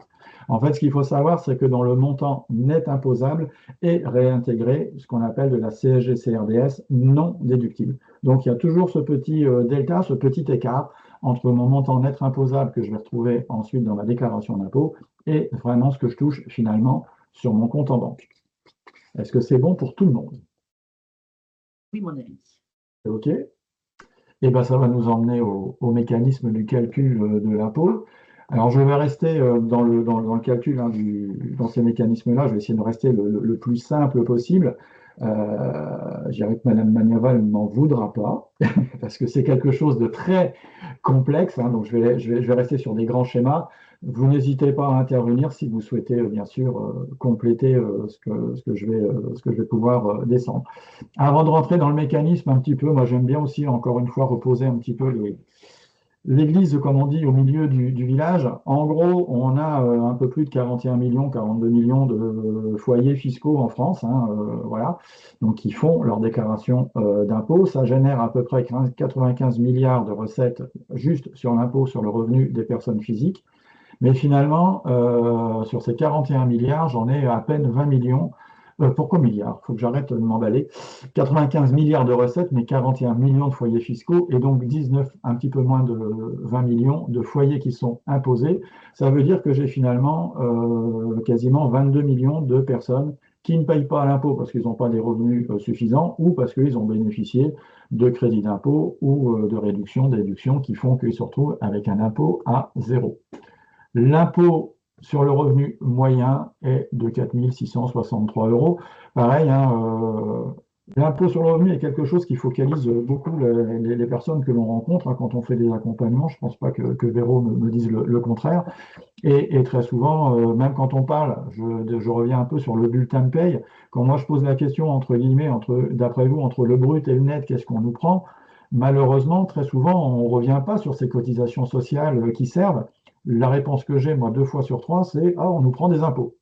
En fait, ce qu'il faut savoir, c'est que dans le montant net imposable est réintégré ce qu'on appelle de la CSG-CRDS non déductible. Donc il y a toujours ce petit delta, ce petit écart entre mon montant net imposable que je vais retrouver ensuite dans ma déclaration d'impôt et vraiment ce que je touche finalement sur mon compte en banque. Est-ce que c'est bon pour tout le monde? Oui, mon ami. OK. Et bien, ça va nous emmener au mécanisme du calcul de l'impôt. Alors, je vais rester dans le calcul dans ces mécanismes-là, je vais essayer de rester le plus simple possible. Je dirais que Madame Magnaval ne m'en voudra pas, parce que c'est quelque chose de très complexe, hein, donc je vais rester sur des grands schémas. Vous n'hésitez pas à intervenir si vous souhaitez, bien sûr, compléter ce que je vais pouvoir descendre. Avant de rentrer dans le mécanisme un petit peu, moi j'aime bien aussi, encore une fois, reposer un petit peu l'église, comme on dit, au milieu du village. En gros, on a un peu plus de 41 millions, 42 millions de foyers fiscaux en France, hein, voilà, donc qui font leur déclaration d'impôt. Ça génère à peu près 95 milliards de recettes juste sur l'impôt sur le revenu des personnes physiques. Mais finalement, sur ces 41 milliards, j'en ai à peine 20 millions. Pourquoi milliards? Il faut que j'arrête de m'emballer. 95 milliards de recettes, mais 41 millions de foyers fiscaux, et donc 19, un petit peu moins de 20 millions de foyers qui sont imposés. Ça veut dire que j'ai finalement quasiment 22 millions de personnes qui ne payent pas l'impôt parce qu'ils n'ont pas des revenus suffisants ou parce qu'ils ont bénéficié de crédits d'impôt ou de réductions, déductions qui font qu'ils se retrouvent avec un impôt à zéro. L'impôt sur le revenu moyen est de 4 663 €. Pareil, hein, l'impôt sur le revenu est quelque chose qui focalise beaucoup les personnes que l'on rencontre hein, quand on fait des accompagnements. Je ne pense pas que Véro me dise le contraire. Et très souvent, même quand on parle, je reviens un peu sur le bulletin de paye, quand moi je pose la question, entre guillemets, d'après vous, entre le brut et le net, qu'est-ce qu'on nous prend? Malheureusement, très souvent, on ne revient pas sur ces cotisations sociales qui servent. La réponse que j'ai, moi, 2 fois sur 3, c'est « Ah, on nous prend des impôts ».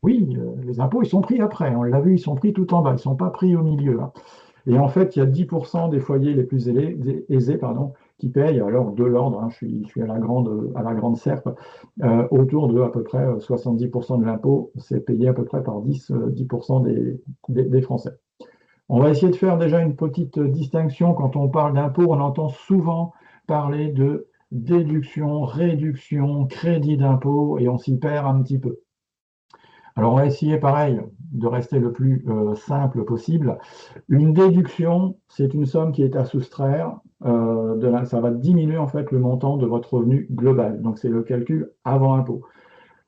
Oui, les impôts, ils sont pris après. On l'a vu, ils sont pris tout en bas. Ils ne sont pas pris au milieu. Hein. Et en fait, il y a 10% des foyers les plus aisés qui payent, alors de l'ordre, hein, je suis à la grande serpe, autour de à peu près 70% de l'impôt, c'est payé à peu près par 10% des Français. On va essayer de faire déjà une petite distinction. Quand on parle d'impôt, on entend souvent parler de déduction, réduction, crédit d'impôt, et on s'y perd un petit peu. Alors, on va essayer, pareil, de rester le plus simple possible. Une déduction, c'est une somme qui est à soustraire. Ça va diminuer, en fait, le montant de votre revenu global. Donc, c'est le calcul avant impôt.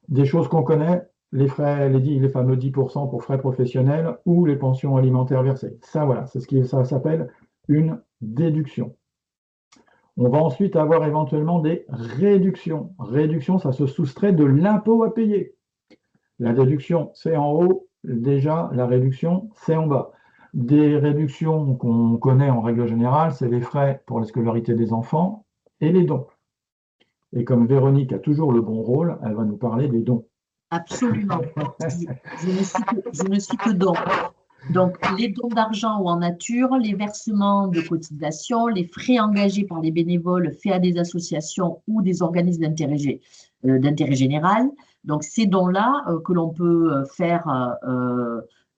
Des choses qu'on connaît, les frais, les fameux 10% pour frais professionnels ou les pensions alimentaires versées. Ça, voilà, ça s'appelle une déduction. On va ensuite avoir éventuellement des réductions. Réduction, ça se soustrait de l'impôt à payer. La déduction, c'est en haut. Déjà, la réduction, c'est en bas. Des réductions qu'on connaît en règle générale, c'est les frais pour la scolarité des enfants et les dons. Et comme Véronique a toujours le bon rôle, elle va nous parler des dons. Absolument. Je ne suis que don. Donc, les dons d'argent ou en nature, les versements de cotisations, les frais engagés par les bénévoles faits à des associations ou des organismes d'intérêt général. Donc, ces dons-là que l'on peut faire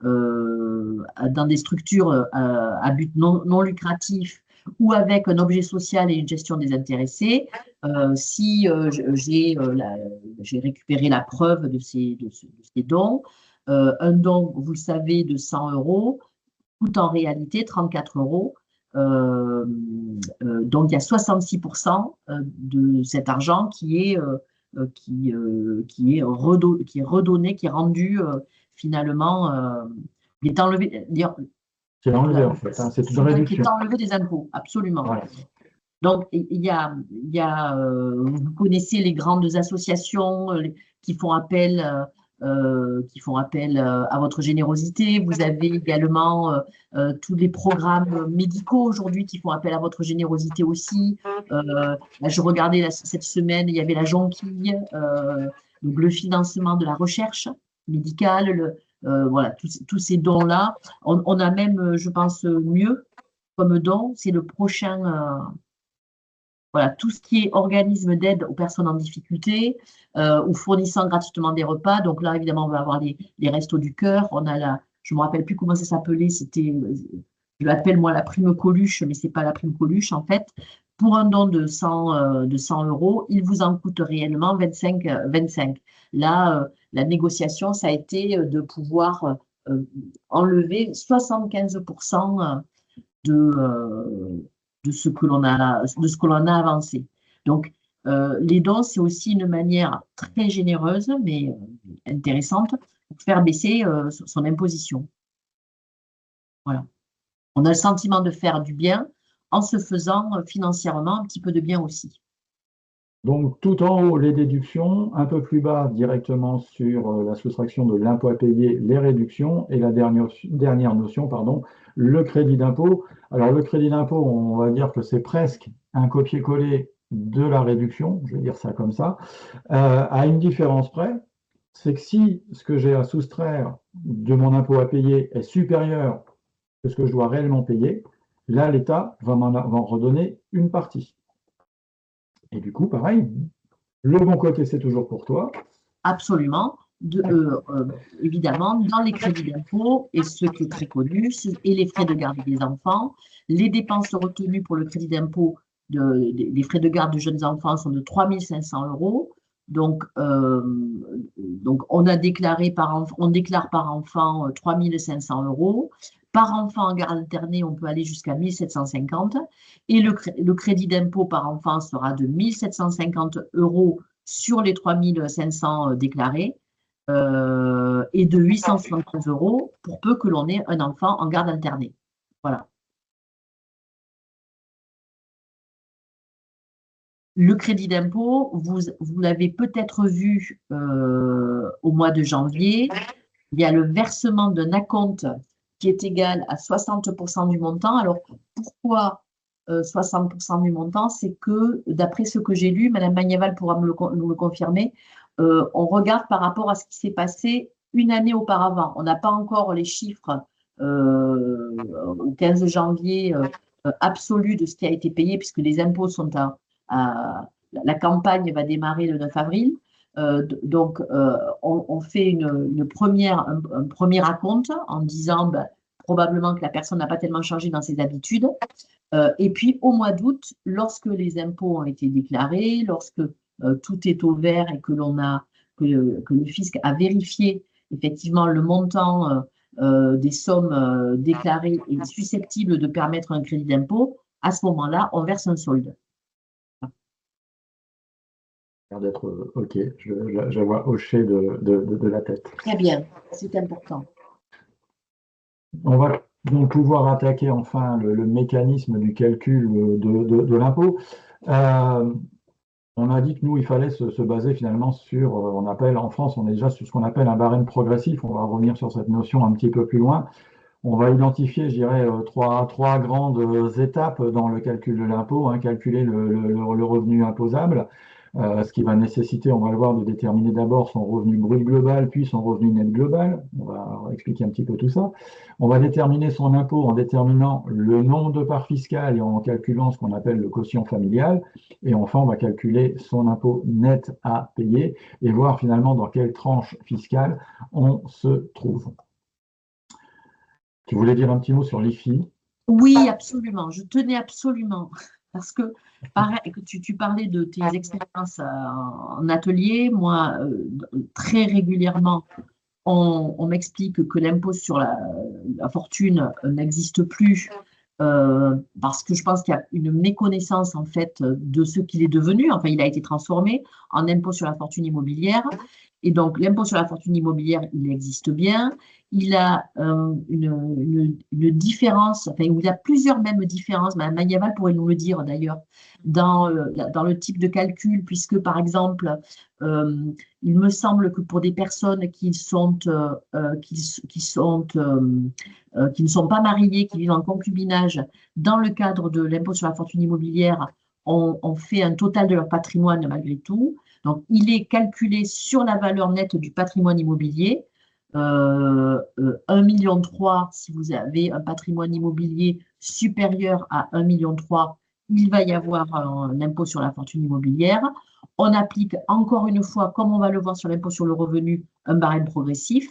dans des structures à but non lucratif ou avec un objet social et une gestion désintéressée. Si j'ai récupéré la preuve de ces dons, un don, vous le savez, de 100 euros coûte en réalité 34 euros. Donc, il y a 66% de cet argent qui est redonné, qui est rendu finalement, qui est enlevé, C'est enlevé en fait, hein, c'est une réduction. qui est enlevé des impôts, absolument. Voilà. Donc, vous connaissez les grandes associations qui font appel à votre générosité. Vous avez également tous les programmes médicaux aujourd'hui qui font appel à votre générosité aussi. Là, je regardais cette semaine, il y avait la jonquille, donc le financement de la recherche médicale, voilà, tous ces dons-là. On a même, je pense, mieux comme don, c'est le prochain. Voilà, tout ce qui est organisme d'aide aux personnes en difficulté ou fournissant gratuitement des repas. Donc là, évidemment, on va avoir les restos du cœur. On a je ne me rappelle plus comment ça s'appelait. Je l'appelle moi la prime Coluche, mais ce n'est pas la prime Coluche en fait. Pour un don de 100 euros, il vous en coûte réellement 25. Là, la négociation, ça a été de pouvoir enlever 75% de ce que l'on a avancé. Donc, les dons, c'est aussi une manière très généreuse, mais intéressante, pour faire baisser son imposition. Voilà. On a le sentiment de faire du bien en se faisant financièrement un petit peu de bien aussi. Donc, tout en haut, les déductions, un peu plus bas, directement sur la soustraction de l'impôt à payer, les réductions, et la dernière notion, pardon, le crédit d'impôt. Alors, le crédit d'impôt, on va dire que c'est presque un copier-coller de la réduction, je vais dire ça comme ça, à une différence près, c'est que si ce que j'ai à soustraire de mon impôt à payer est supérieur que ce que je dois réellement payer, là, l'État va m'en redonner une partie. Et du coup, pareil, le bon côté, c'est toujours pour toi. Absolument. Évidemment, dans les crédits d'impôt, et ce qui est très connu, et les frais de garde des enfants, les dépenses retenues pour le crédit d'impôt des frais de garde de jeunes enfants sont de 3 500 euros. Donc, on déclare par enfant 3 500 euros. Par enfant en garde alternée, on peut aller jusqu'à 1 750. Et le crédit d'impôt par enfant sera de 1 750 euros sur les 3 500 déclarés et de 873 euros pour peu que l'on ait un enfant en garde alternée. Voilà. Le crédit d'impôt, vous l'avez peut-être vu au mois de janvier, il y a le versement d'un acompte qui est égal à 60% du montant. Alors, pourquoi 60% du montant? C'est que, d'après ce que j'ai lu, Madame Magnaval pourra nous le confirmer, on regarde par rapport à ce qui s'est passé une année auparavant. On n'a pas encore les chiffres au 15 janvier absolus de ce qui a été payé, puisque les impôts sont la campagne va démarrer le 9 avril. Donc, on fait un premier acompte en disant probablement que la personne n'a pas tellement changé dans ses habitudes. Et puis, au mois d'août, lorsque les impôts ont été déclarés, lorsque tout est au vert et que le fisc a vérifié effectivement le montant des sommes déclarées et susceptibles de permettre un crédit d'impôt, à ce moment-là, on verse un solde. D'être OK, je vois hocher de la tête. Très bien, c'est important. On va donc pouvoir attaquer enfin le mécanisme du calcul de l'impôt. On a dit que nous, il fallait se baser finalement sur, en France, on est déjà sur ce qu'on appelle un barème progressif. On va revenir sur cette notion un petit peu plus loin. On va identifier, je dirais, trois grandes étapes dans le calcul de l'impôt, hein. Calculer le revenu imposable, ce qui va nécessiter, on va le voir, de déterminer d'abord son revenu brut global, puis son revenu net global. On va expliquer un petit peu tout ça. On va déterminer son impôt en déterminant le nombre de parts fiscales et en calculant ce qu'on appelle le quotient familial. Et enfin, on va calculer son impôt net à payer et voir finalement dans quelle tranche fiscale on se trouve. Tu voulais dire un petit mot sur l'IFI? Oui, absolument. Je tenais absolument. Parce que, pareil, tu parlais de tes expériences en atelier. Moi, très régulièrement, on m'explique que l'impôt sur la fortune n'existe plus parce que je pense qu'il y a une méconnaissance en fait de ce qu'il est devenu. Enfin, il a été transformé en impôt sur la fortune immobilière. Et donc, l'impôt sur la fortune immobilière, il existe bien. Il a une différence, enfin, il y a plusieurs mêmes différences. Mme Magnaval pourrait nous le dire d'ailleurs, dans le type de calcul, puisque par exemple, il me semble que pour des personnes qui ne sont pas mariées, qui vivent en concubinage, dans le cadre de l'impôt sur la fortune immobilière, on fait un total de leur patrimoine malgré tout. Donc, il est calculé sur la valeur nette du patrimoine immobilier. 1,3 million, si vous avez un patrimoine immobilier supérieur à 1,3 million, il va y avoir un impôt sur la fortune immobilière. On applique encore une fois, comme on va le voir sur l'impôt sur le revenu, un barème progressif.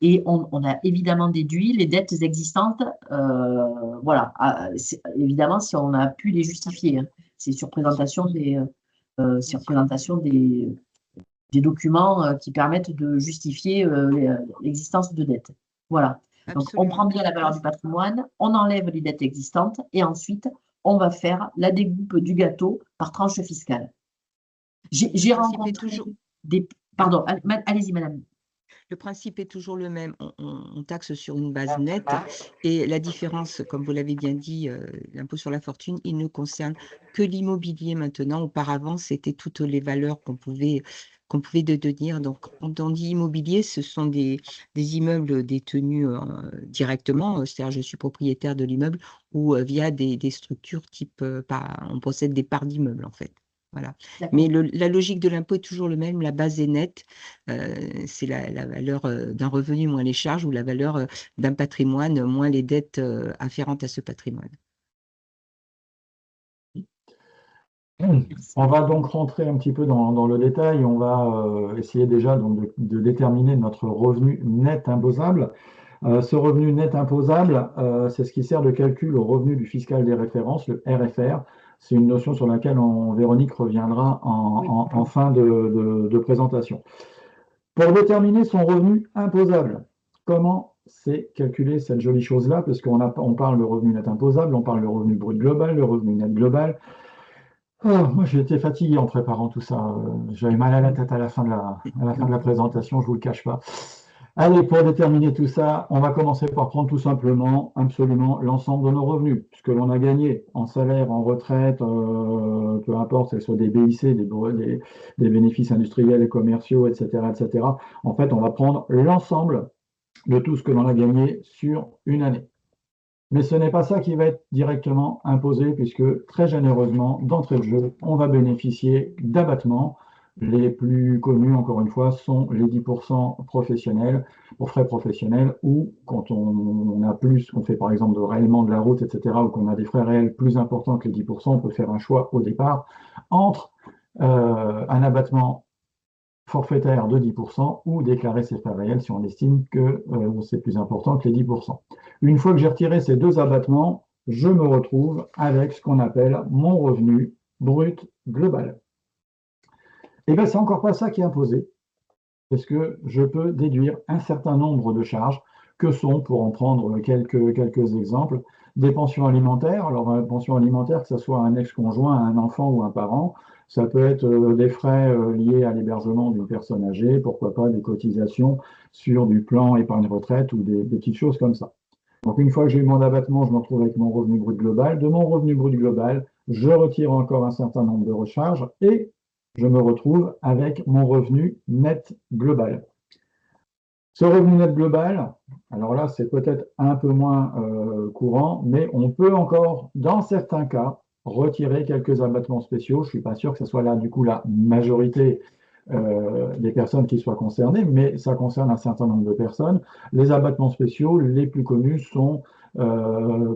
Et on a évidemment déduit les dettes existantes, voilà, évidemment si on a pu les justifier, hein. C'est sur présentation des documents qui permettent de justifier l'existence de dettes. Voilà. Donc, on prend bien la valeur du patrimoine, on enlève les dettes existantes et ensuite, on va faire la découpe du gâteau par tranche fiscale. J'ai rencontré des... Pardon, allez-y, madame. Le principe est toujours le même. On taxe sur une base nette et la différence, comme vous l'avez bien dit, l'impôt sur la fortune, il ne concerne que l'immobilier maintenant. Auparavant, c'était toutes les valeurs qu'on pouvait détenir. Donc, quand on dit immobilier, ce sont des immeubles détenus directement, c'est-à-dire je suis propriétaire de l'immeuble ou via des structures type, on possède des parts d'immeubles en fait. Voilà. Mais la logique de l'impôt est toujours le même, la base est nette, c'est la valeur d'un revenu moins les charges ou la valeur d'un patrimoine moins les dettes afférentes à ce patrimoine. On va donc rentrer un petit peu dans le détail. On va essayer déjà donc, de déterminer notre revenu net imposable. Ce revenu net imposable, c'est ce qui sert de calcul au revenu du fiscal des références, le RFR. C'est une notion sur laquelle Véronique reviendra en fin de présentation. Pour déterminer son revenu imposable, comment c'est calculé cette jolie chose-là? Parce qu'on parle de revenu net imposable, on parle de revenu brut global, le revenu net global. Oh, moi, j'ai été fatigué en préparant tout ça. J'avais mal à la tête à la fin de la présentation, je ne vous le cache pas. Allez, pour déterminer tout ça, on va commencer par prendre tout simplement, absolument, l'ensemble de nos revenus. Ce que l'on a gagné en salaire, en retraite, peu importe, que ce soit des BIC, des bénéfices industriels et commerciaux, etc., etc. En fait, on va prendre l'ensemble de tout ce que l'on a gagné sur une année. Mais ce n'est pas ça qui va être directement imposé, puisque très généreusement, d'entrée de jeu, on va bénéficier d'abattements. Les plus connus, encore une fois, sont les 10% professionnels, aux frais professionnels, ou quand on a plus, qu'on fait par exemple de règlement de la route, etc., ou qu'on a des frais réels plus importants que les 10%, on peut faire un choix au départ entre un abattement forfaitaire de 10% ou déclarer ses frais réels si on estime que c'est plus important que les 10%. Une fois que j'ai retiré ces deux abattements, je me retrouve avec ce qu'on appelle mon revenu brut global. Et bien, c'est encore pas ça qui est imposé, parce que je peux déduire un certain nombre de charges que sont, pour en prendre quelques exemples, des pensions alimentaires. Alors, pension alimentaire, que ce soit un ex-conjoint, un enfant ou un parent, ça peut être des frais liés à l'hébergement d'une personne âgée, pourquoi pas des cotisations sur du plan épargne retraite ou des petites choses comme ça. Donc, une fois que j'ai eu mon abattement, je me retrouve avec mon revenu brut global. De mon revenu brut global, je retire encore un certain nombre de recharges et je me retrouve avec mon revenu net global. Ce revenu net global, alors là, c'est peut-être un peu moins courant, mais on peut encore, dans certains cas, retirer quelques abattements spéciaux. Je ne suis pas sûr que ce soit là, du coup, la majorité des personnes qui soient concernées, mais ça concerne un certain nombre de personnes. Les abattements spéciaux, les plus connus sont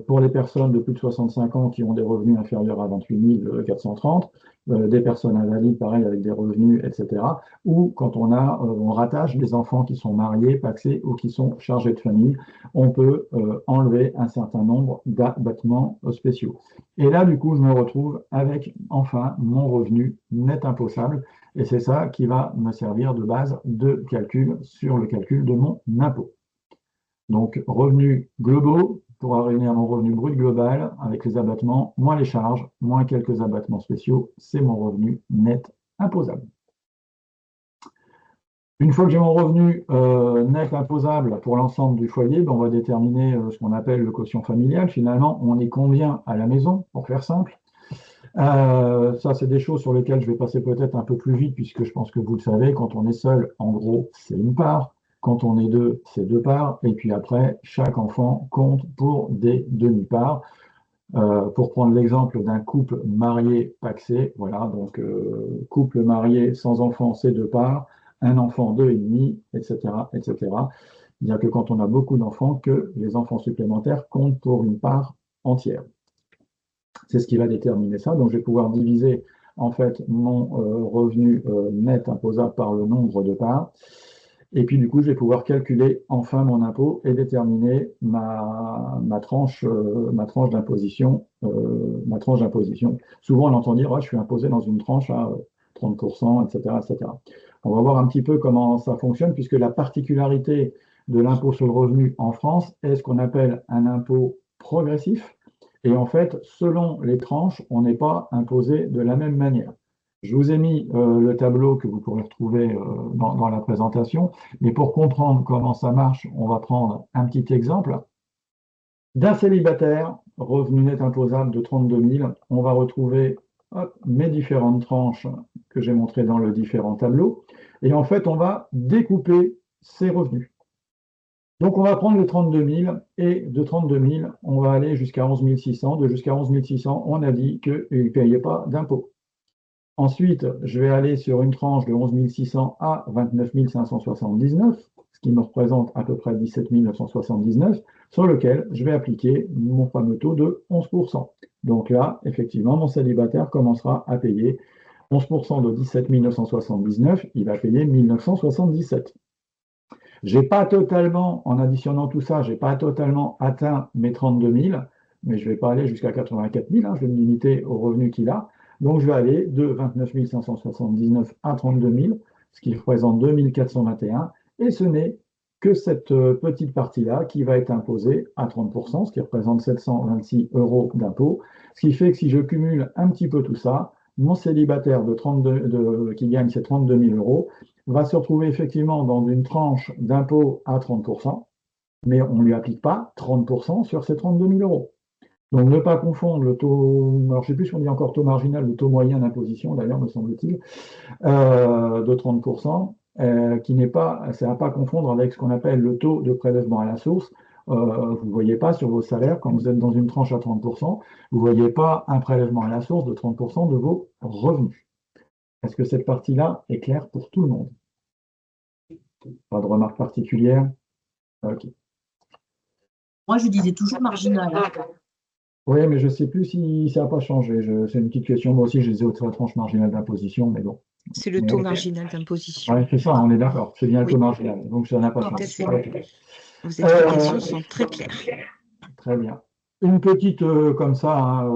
pour les personnes de plus de 65 ans qui ont des revenus inférieurs à 28 430, des personnes invalides, pareil, avec des revenus, etc. Ou quand on rattache des enfants qui sont mariés, pacsés ou qui sont chargés de famille, on peut enlever un certain nombre d'abattements spéciaux. Et là, du coup, je me retrouve avec enfin mon revenu net imposable. Et c'est ça qui va me servir de base de calcul sur le calcul de mon impôt. Donc, revenus globaux pour réunir mon revenu brut global avec les abattements, moins les charges, moins quelques abattements spéciaux, c'est mon revenu net imposable. Une fois que j'ai mon revenu net imposable pour l'ensemble du foyer, ben on va déterminer ce qu'on appelle le quotient familial. Finalement, on est combien à la maison, pour faire simple. Ça, c'est des choses sur lesquelles je vais passer peut-être un peu plus vite, puisque je pense que vous le savez, quand on est seul, en gros, c'est une part. Quand on est deux, c'est deux parts. Et puis après, chaque enfant compte pour des demi-parts. Pour prendre l'exemple d'un couple marié pacsé, voilà, donc couple marié sans enfant, c'est deux parts, un enfant, deux et demi, etc., etc. Il n'y a que quand on a beaucoup d'enfants que les enfants supplémentaires comptent pour une part entière. C'est ce qui va déterminer ça. Donc, je vais pouvoir diviser en fait mon revenu net imposable par le nombre de parts. Et puis, du coup, je vais pouvoir calculer enfin mon impôt et déterminer ma tranche d'imposition. Souvent, on entend dire, je suis imposé dans une tranche à 30%, etc., etc. On va voir un petit peu comment ça fonctionne, puisque la particularité de l'impôt sur le revenu en France est ce qu'on appelle un impôt progressif. Et en fait, selon les tranches, on n'est pas imposé de la même manière. Je vous ai mis le tableau que vous pourrez retrouver dans la présentation, mais pour comprendre comment ça marche, on va prendre un petit exemple. D'un célibataire, revenu net imposable de 32 000, on va retrouver mes différentes tranches que j'ai montrées dans le différent tableau. Et en fait, on va découper ces revenus. Donc, on va prendre les 32 000 et de 32 000, on va aller jusqu'à 11 600. De jusqu'à 11 600, on a dit qu'il ne payait pas d'impôt. Ensuite, je vais aller sur une tranche de 11 600 à 29 579, ce qui me représente à peu près 17 979, sur lequel je vais appliquer mon fameux taux de 11%. Donc là, effectivement, mon célibataire commencera à payer 11% de 17 979, il va payer 1977. J'ai pas totalement, en additionnant tout ça, j'ai pas totalement atteint mes 32 000, mais je ne vais pas aller jusqu'à 84 000, je vais me limiter au revenu qu'il a. Donc je vais aller de 29 579 à 32 000, ce qui représente 2 421, et ce n'est que cette petite partie-là qui va être imposée à 30%, ce qui représente 726 € d'impôt, ce qui fait que si je cumule un petit peu tout ça, mon célibataire qui gagne ses 32 000 € va se retrouver effectivement dans une tranche d'impôt à 30%, mais on ne lui applique pas 30% sur ces 32 000 €. Donc ne pas confondre le taux, alors je ne sais plus si on dit encore taux marginal ou taux moyen d'imposition, d'ailleurs, me semble-t-il, de 30%, qui n'est pas, c'est à ne pas confondre avec ce qu'on appelle le taux de prélèvement à la source. Vous ne voyez pas sur vos salaires, quand vous êtes dans une tranche à 30%, vous ne voyez pas un prélèvement à la source de 30% de vos revenus. Est-ce que cette partie-là est claire pour tout le monde? Pas de remarques particulières? Ok. Moi, je disais toujours marginal. Oui, mais je ne sais plus si ça n'a pas changé. C'est une petite question. Moi aussi, je disais au-dessus de la tranche marginale d'imposition, mais bon. C'est le taux marginal d'imposition. Oui, c'est ça, on est d'accord. C'est bien le taux marginal. Donc, ça n'a pas changé. Vos explications sont très claires. Très bien. Une petite comme ça,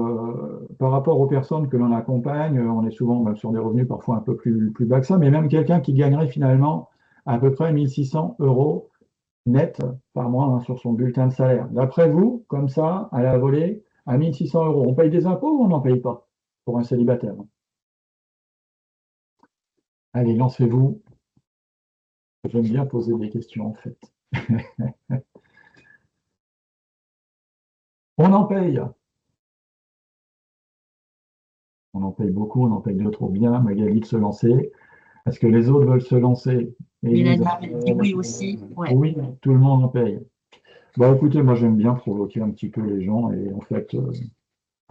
par rapport aux personnes que l'on accompagne, on est souvent sur des revenus parfois un peu plus bas que ça, mais même quelqu'un qui gagnerait finalement à peu près 1 600 € net par mois sur son bulletin de salaire. D'après vous, comme ça, à la volée, à 1 600 €, on paye des impôts ou on n'en paye pas pour un célibataire? Allez, lancez-vous. J'aime bien poser des questions en fait. On en paye. On en paye beaucoup, on en paye de trop bien. Magali de se lancer. Est-ce que les autres veulent se lancer? Mélanie dit oui aussi. Ouais. Oui, tout le monde en paye. Bah écoutez, moi j'aime bien provoquer un petit peu les gens et en fait,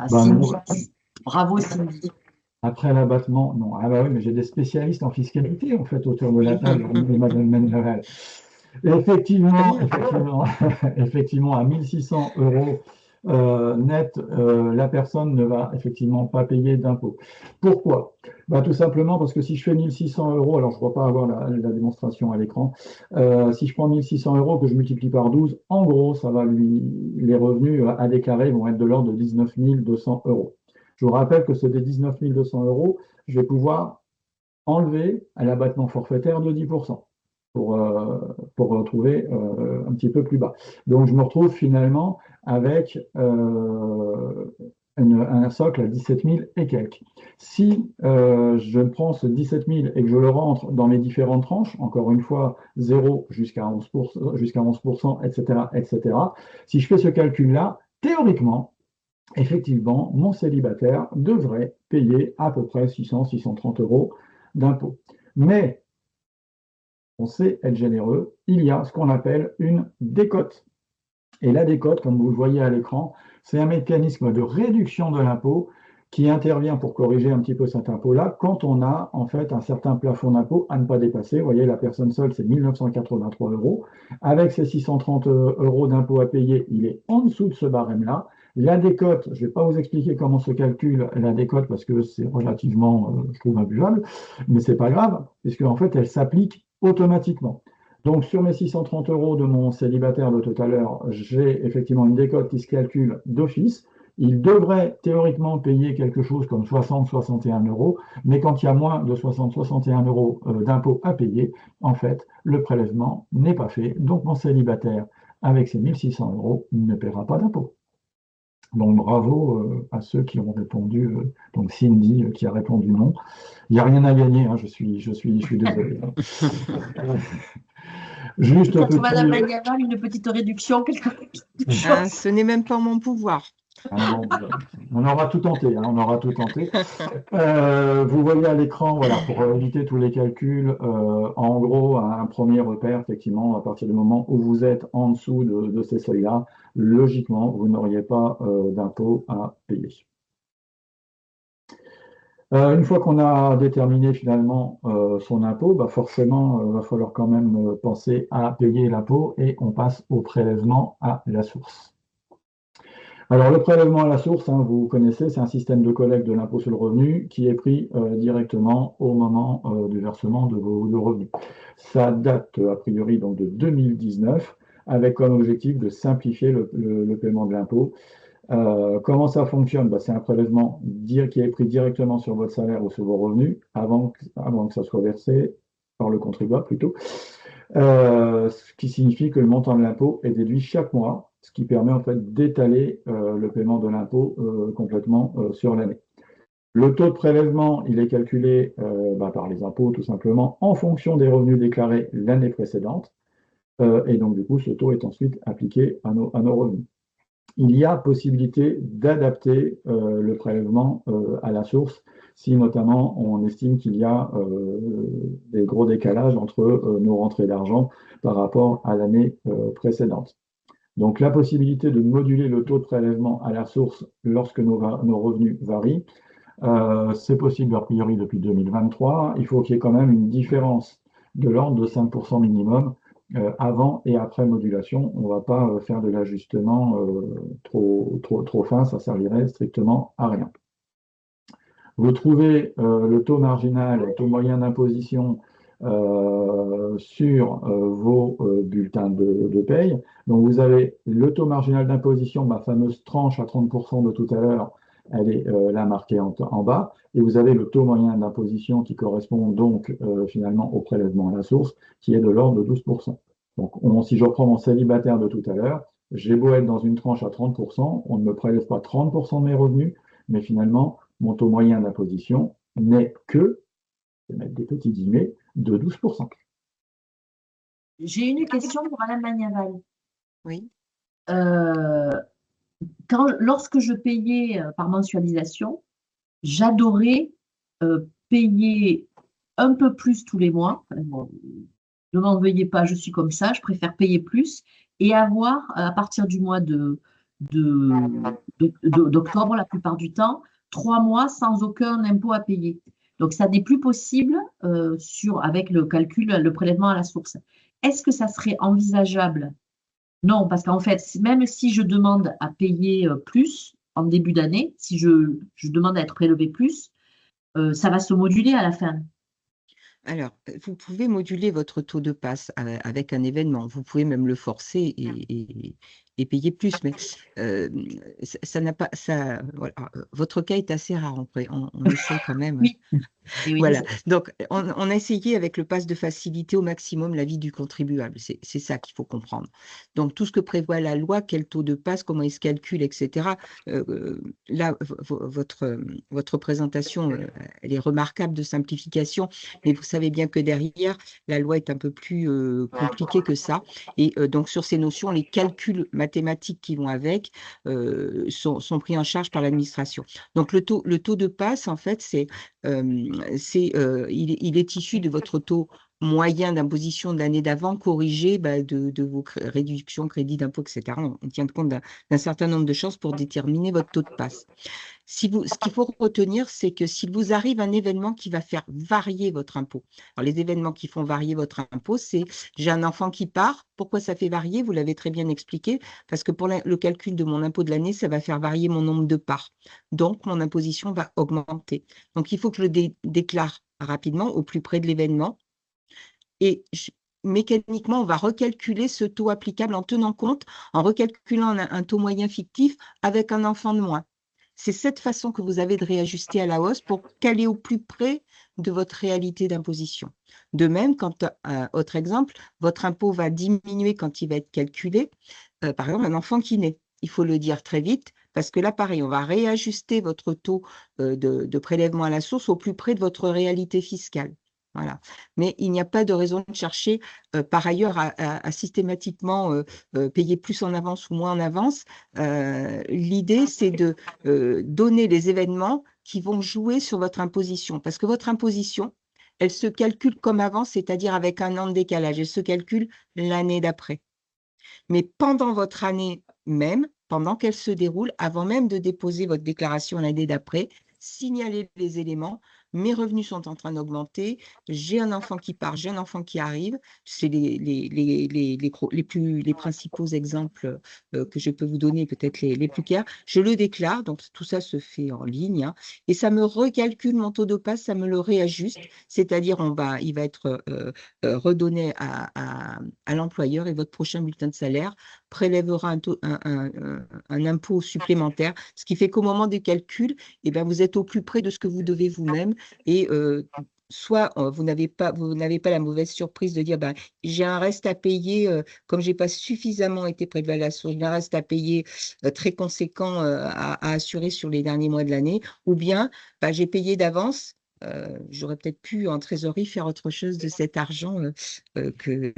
Cindy, non, bravo Cindy. après l'abattement, non. Ah bah oui, mais j'ai des spécialistes en fiscalité en fait autour de la table, Madame Menneval. Effectivement, à 1600 euros net, la personne ne va effectivement pas payer d'impôt. Pourquoi? Bah, tout simplement parce que si je fais 1600 euros, alors je ne vois pas avoir la démonstration à l'écran, si je prends 1600 euros que je multiplie par 12, en gros, les revenus à déclarer vont être de l'ordre de 19 200 euros. Je vous rappelle que ce des 19 200 euros, je vais pouvoir enlever à l'abattement forfaitaire de 10% pour retrouver un petit peu plus bas. Donc je me retrouve finalement avec un socle à 17 000 et quelques. Si je prends ce 17 000 et que je le rentre dans mes différentes tranches, encore une fois 0 jusqu'à 11%, etc., etc., si je fais ce calcul-là, théoriquement, effectivement, mon célibataire devrait payer à peu près 600-630 euros d'impôts. Mais, on sait être généreux, il y a ce qu'on appelle une décote. Et la décote, comme vous le voyez à l'écran, c'est un mécanisme de réduction de l'impôt qui intervient pour corriger un petit peu cet impôt-là quand on a en fait un certain plafond d'impôt à ne pas dépasser. Vous voyez, la personne seule, c'est 1983 euros. Avec ses 630 euros d'impôt à payer, il est en dessous de ce barème-là. La décote, je ne vais pas vous expliquer comment se calcule la décote parce que c'est relativement, je trouve, abusable, mais ce n'est pas grave, puisque en fait, elle s'applique automatiquement. Donc, sur mes 630 euros de mon célibataire de tout à l'heure, j'ai effectivement une décote qui se calcule d'office. Il devrait théoriquement payer quelque chose comme 60-61 euros, mais quand il y a moins de 60-61 euros d'impôt à payer, en fait, le prélèvement n'est pas fait. Donc, mon célibataire, avec ses 1600 euros, ne paiera pas d'impôt. Donc, bravo à ceux qui ont répondu. Donc, Cindy qui a répondu non. Il n'y a rien à gagner, hein, je suis désolé. Juste Peut-être petit... Madame Magnaval, une petite réduction, quelque chose. Ah, ce n'est même pas mon pouvoir. Ah bon, on aura tout tenté, hein, on aura tout tenté. Vous voyez à l'écran, voilà, pour éviter tous les calculs, en gros, un premier repère, effectivement, à partir du moment où vous êtes en dessous de ces seuils-là, logiquement, vous n'auriez pas d'impôt à payer. Une fois qu'on a déterminé finalement son impôt, bah forcément, il va falloir quand même penser à payer l'impôt et on passe au prélèvement à la source. Alors, le prélèvement à la source, hein, vous connaissez, c'est un système de collecte de l'impôt sur le revenu qui est pris directement au moment du versement de vos revenus. Ça date a priori donc de 2019 avec comme objectif de simplifier le paiement de l'impôt. Comment ça fonctionne? Bah, c'est un prélèvement qui est pris directement sur votre salaire ou sur vos revenus avant que ça soit versé par le contribuable plutôt. Ce qui signifie que le montant de l'impôt est déduit chaque mois, ce qui permet en fait d'étaler le paiement de l'impôt complètement sur l'année. Le taux de prélèvement, il est calculé par les impôts tout simplement en fonction des revenus déclarés l'année précédente. Et donc du coup, ce taux est ensuite appliqué à nos revenus. Il y a possibilité d'adapter le prélèvement à la source si notamment on estime qu'il y a des gros décalages entre nos rentrées d'argent par rapport à l'année précédente. Donc la possibilité de moduler le taux de prélèvement à la source lorsque nos revenus varient, c'est possible a priori depuis 2023. Il faut qu'il y ait quand même une différence de l'ordre de 5% minimum avant et après modulation. On ne va pas faire de l'ajustement trop fin, ça servirait strictement à rien. Vous trouvez le taux marginal, le taux moyen d'imposition sur vos bulletins de paye. Donc vous avez le taux marginal d'imposition, ma fameuse tranche à 30% de tout à l'heure, elle est là marquée en bas. Et vous avez le taux moyen d'imposition qui correspond donc finalement au prélèvement à la source, qui est de l'ordre de 12%. Donc si je reprends mon célibataire de tout à l'heure, j'ai beau être dans une tranche à 30%, on ne me prélève pas 30% de mes revenus, mais finalement, mon taux moyen d'imposition n'est que, je vais mettre des petits guillemets, de 12%. J'ai une question pour Alain Magnaval. Oui. Lorsque je payais par mensualisation, j'adorais payer un peu plus tous les mois, ne m'en veuillez pas, je suis comme ça, je préfère payer plus et avoir, à partir du mois d'octobre, la plupart du temps, 3 mois sans aucun impôt à payer. Donc, ça n'est plus possible avec le calcul, le prélèvement à la source. Est-ce que ça serait envisageable? Non, parce qu'en fait, même si je demande à payer plus en début d'année, si je demande à être prélevé plus, ça va se moduler à la fin. Alors, vous pouvez moduler votre taux de passe avec un événement. Vous pouvez même le forcer et payer plus. Mais ça n'a pas. Voilà. Votre cas est assez rare. On essaye quand même. Oui. Oui, Voilà. Donc, on a essayé avec le pass de faciliter au maximum la vie du contribuable. C'est ça qu'il faut comprendre. Donc, tout ce que prévoit la loi, quel taux de passe, comment il se calcule, etc. Là, votre présentation, elle est remarquable de simplification, mais vous savez bien que derrière, la loi est un peu plus compliquée que ça. Et donc, sur ces notions, les calculs mathématiques qui vont avec sont pris en charge par l'administration. Donc, le taux de passe, en fait, il est issu de votre taux moyen d'imposition de l'année d'avant, corrigé de vos réductions, crédits d'impôt, etc. On tient compte d'un certain nombre de choses pour déterminer votre taux de passe. Ce qu'il faut retenir, c'est que s'il vous arrive un événement qui va faire varier votre impôt. Alors, les événements qui font varier votre impôt, c'est j'ai un enfant qui part. Pourquoi ça fait varier? Vous l'avez très bien expliqué, parce que pour le calcul de mon impôt de l'année, ça va faire varier mon nombre de parts. Donc, mon imposition va augmenter. Donc, il faut que je le déclare rapidement au plus près de l'événement. Et mécaniquement, on va recalculer ce taux applicable en tenant compte, en recalculant un taux moyen fictif avec un enfant de moins. C'est cette façon que vous avez de réajuster à la hausse pour caler au plus près de votre réalité d'imposition. De même, quand, autre exemple, votre impôt va diminuer quand il va être calculé, par exemple, un enfant qui naît. Il faut le dire très vite, parce que là, pareil, on va réajuster votre taux de prélèvement à la source au plus près de votre réalité fiscale. Voilà. Mais il n'y a pas de raison de chercher par ailleurs à systématiquement payer plus en avance ou moins en avance. L'idée, c'est de donner les événements qui vont jouer sur votre imposition. Parce que votre imposition, elle se calcule comme avant, c'est-à-dire avec un an de décalage. Elle se calcule l'année d'après. Mais pendant votre année même, pendant qu'elle se déroule, avant même de déposer votre déclaration l'année d'après, signalez les éléments. Mes revenus sont en train d'augmenter, j'ai un enfant qui part, j'ai un enfant qui arrive. C'est les principaux exemples que je peux vous donner, peut-être les plus clairs. Je le déclare, donc tout ça se fait en ligne, hein, et ça me recalcule mon taux de passe, ça me le réajuste, c'est-à-dire il va être redonné à l'employeur et votre prochain bulletin de salaire prélèvera un impôt supplémentaire, ce qui fait qu'au moment des calculs, eh ben, vous êtes au plus près de ce que vous devez vous-même et soit vous n'avez pas la mauvaise surprise de dire ben, j'ai un reste à payer, comme je n'ai pas suffisamment été prélevé à la source, j'ai un reste à payer très conséquent à assurer sur les derniers mois de l'année, ou bien ben, j'ai payé d'avance. J'aurais peut-être pu en trésorerie faire autre chose de cet argent que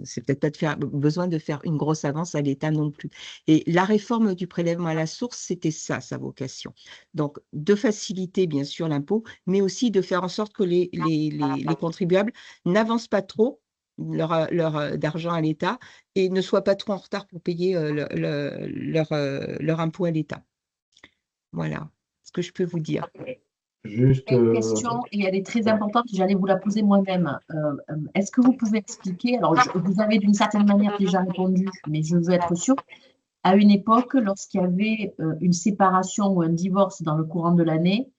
c'est peut-être pas besoin de faire une grosse avance à l'État non plus. Et la réforme du prélèvement à la source, c'était ça, sa vocation. Donc, de faciliter bien sûr l'impôt, mais aussi de faire en sorte que les contribuables n'avancent pas trop d'argent à l'État et ne soient pas trop en retard pour payer leur impôt à l'État. Voilà ce que je peux vous dire. Juste, Une question, et elle est très importante, j'allais vous la poser moi-même. Est-ce que vous pouvez expliquer, alors vous avez d'une certaine manière déjà répondu, mais je veux être sûre, à une époque, lorsqu'il y avait une séparation ou un divorce dans le courant de l'année,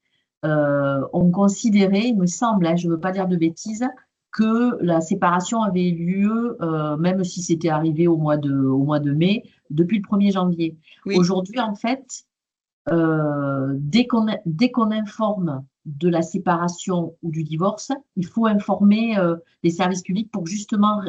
on considérait, il me semble, hein, je ne veux pas dire de bêtises, que la séparation avait lieu, même si c'était arrivé au mois de mai, depuis le 1er janvier. Oui. Aujourd'hui, en fait, dès qu'on informe de la séparation ou du divorce, il faut informer les services publics pour justement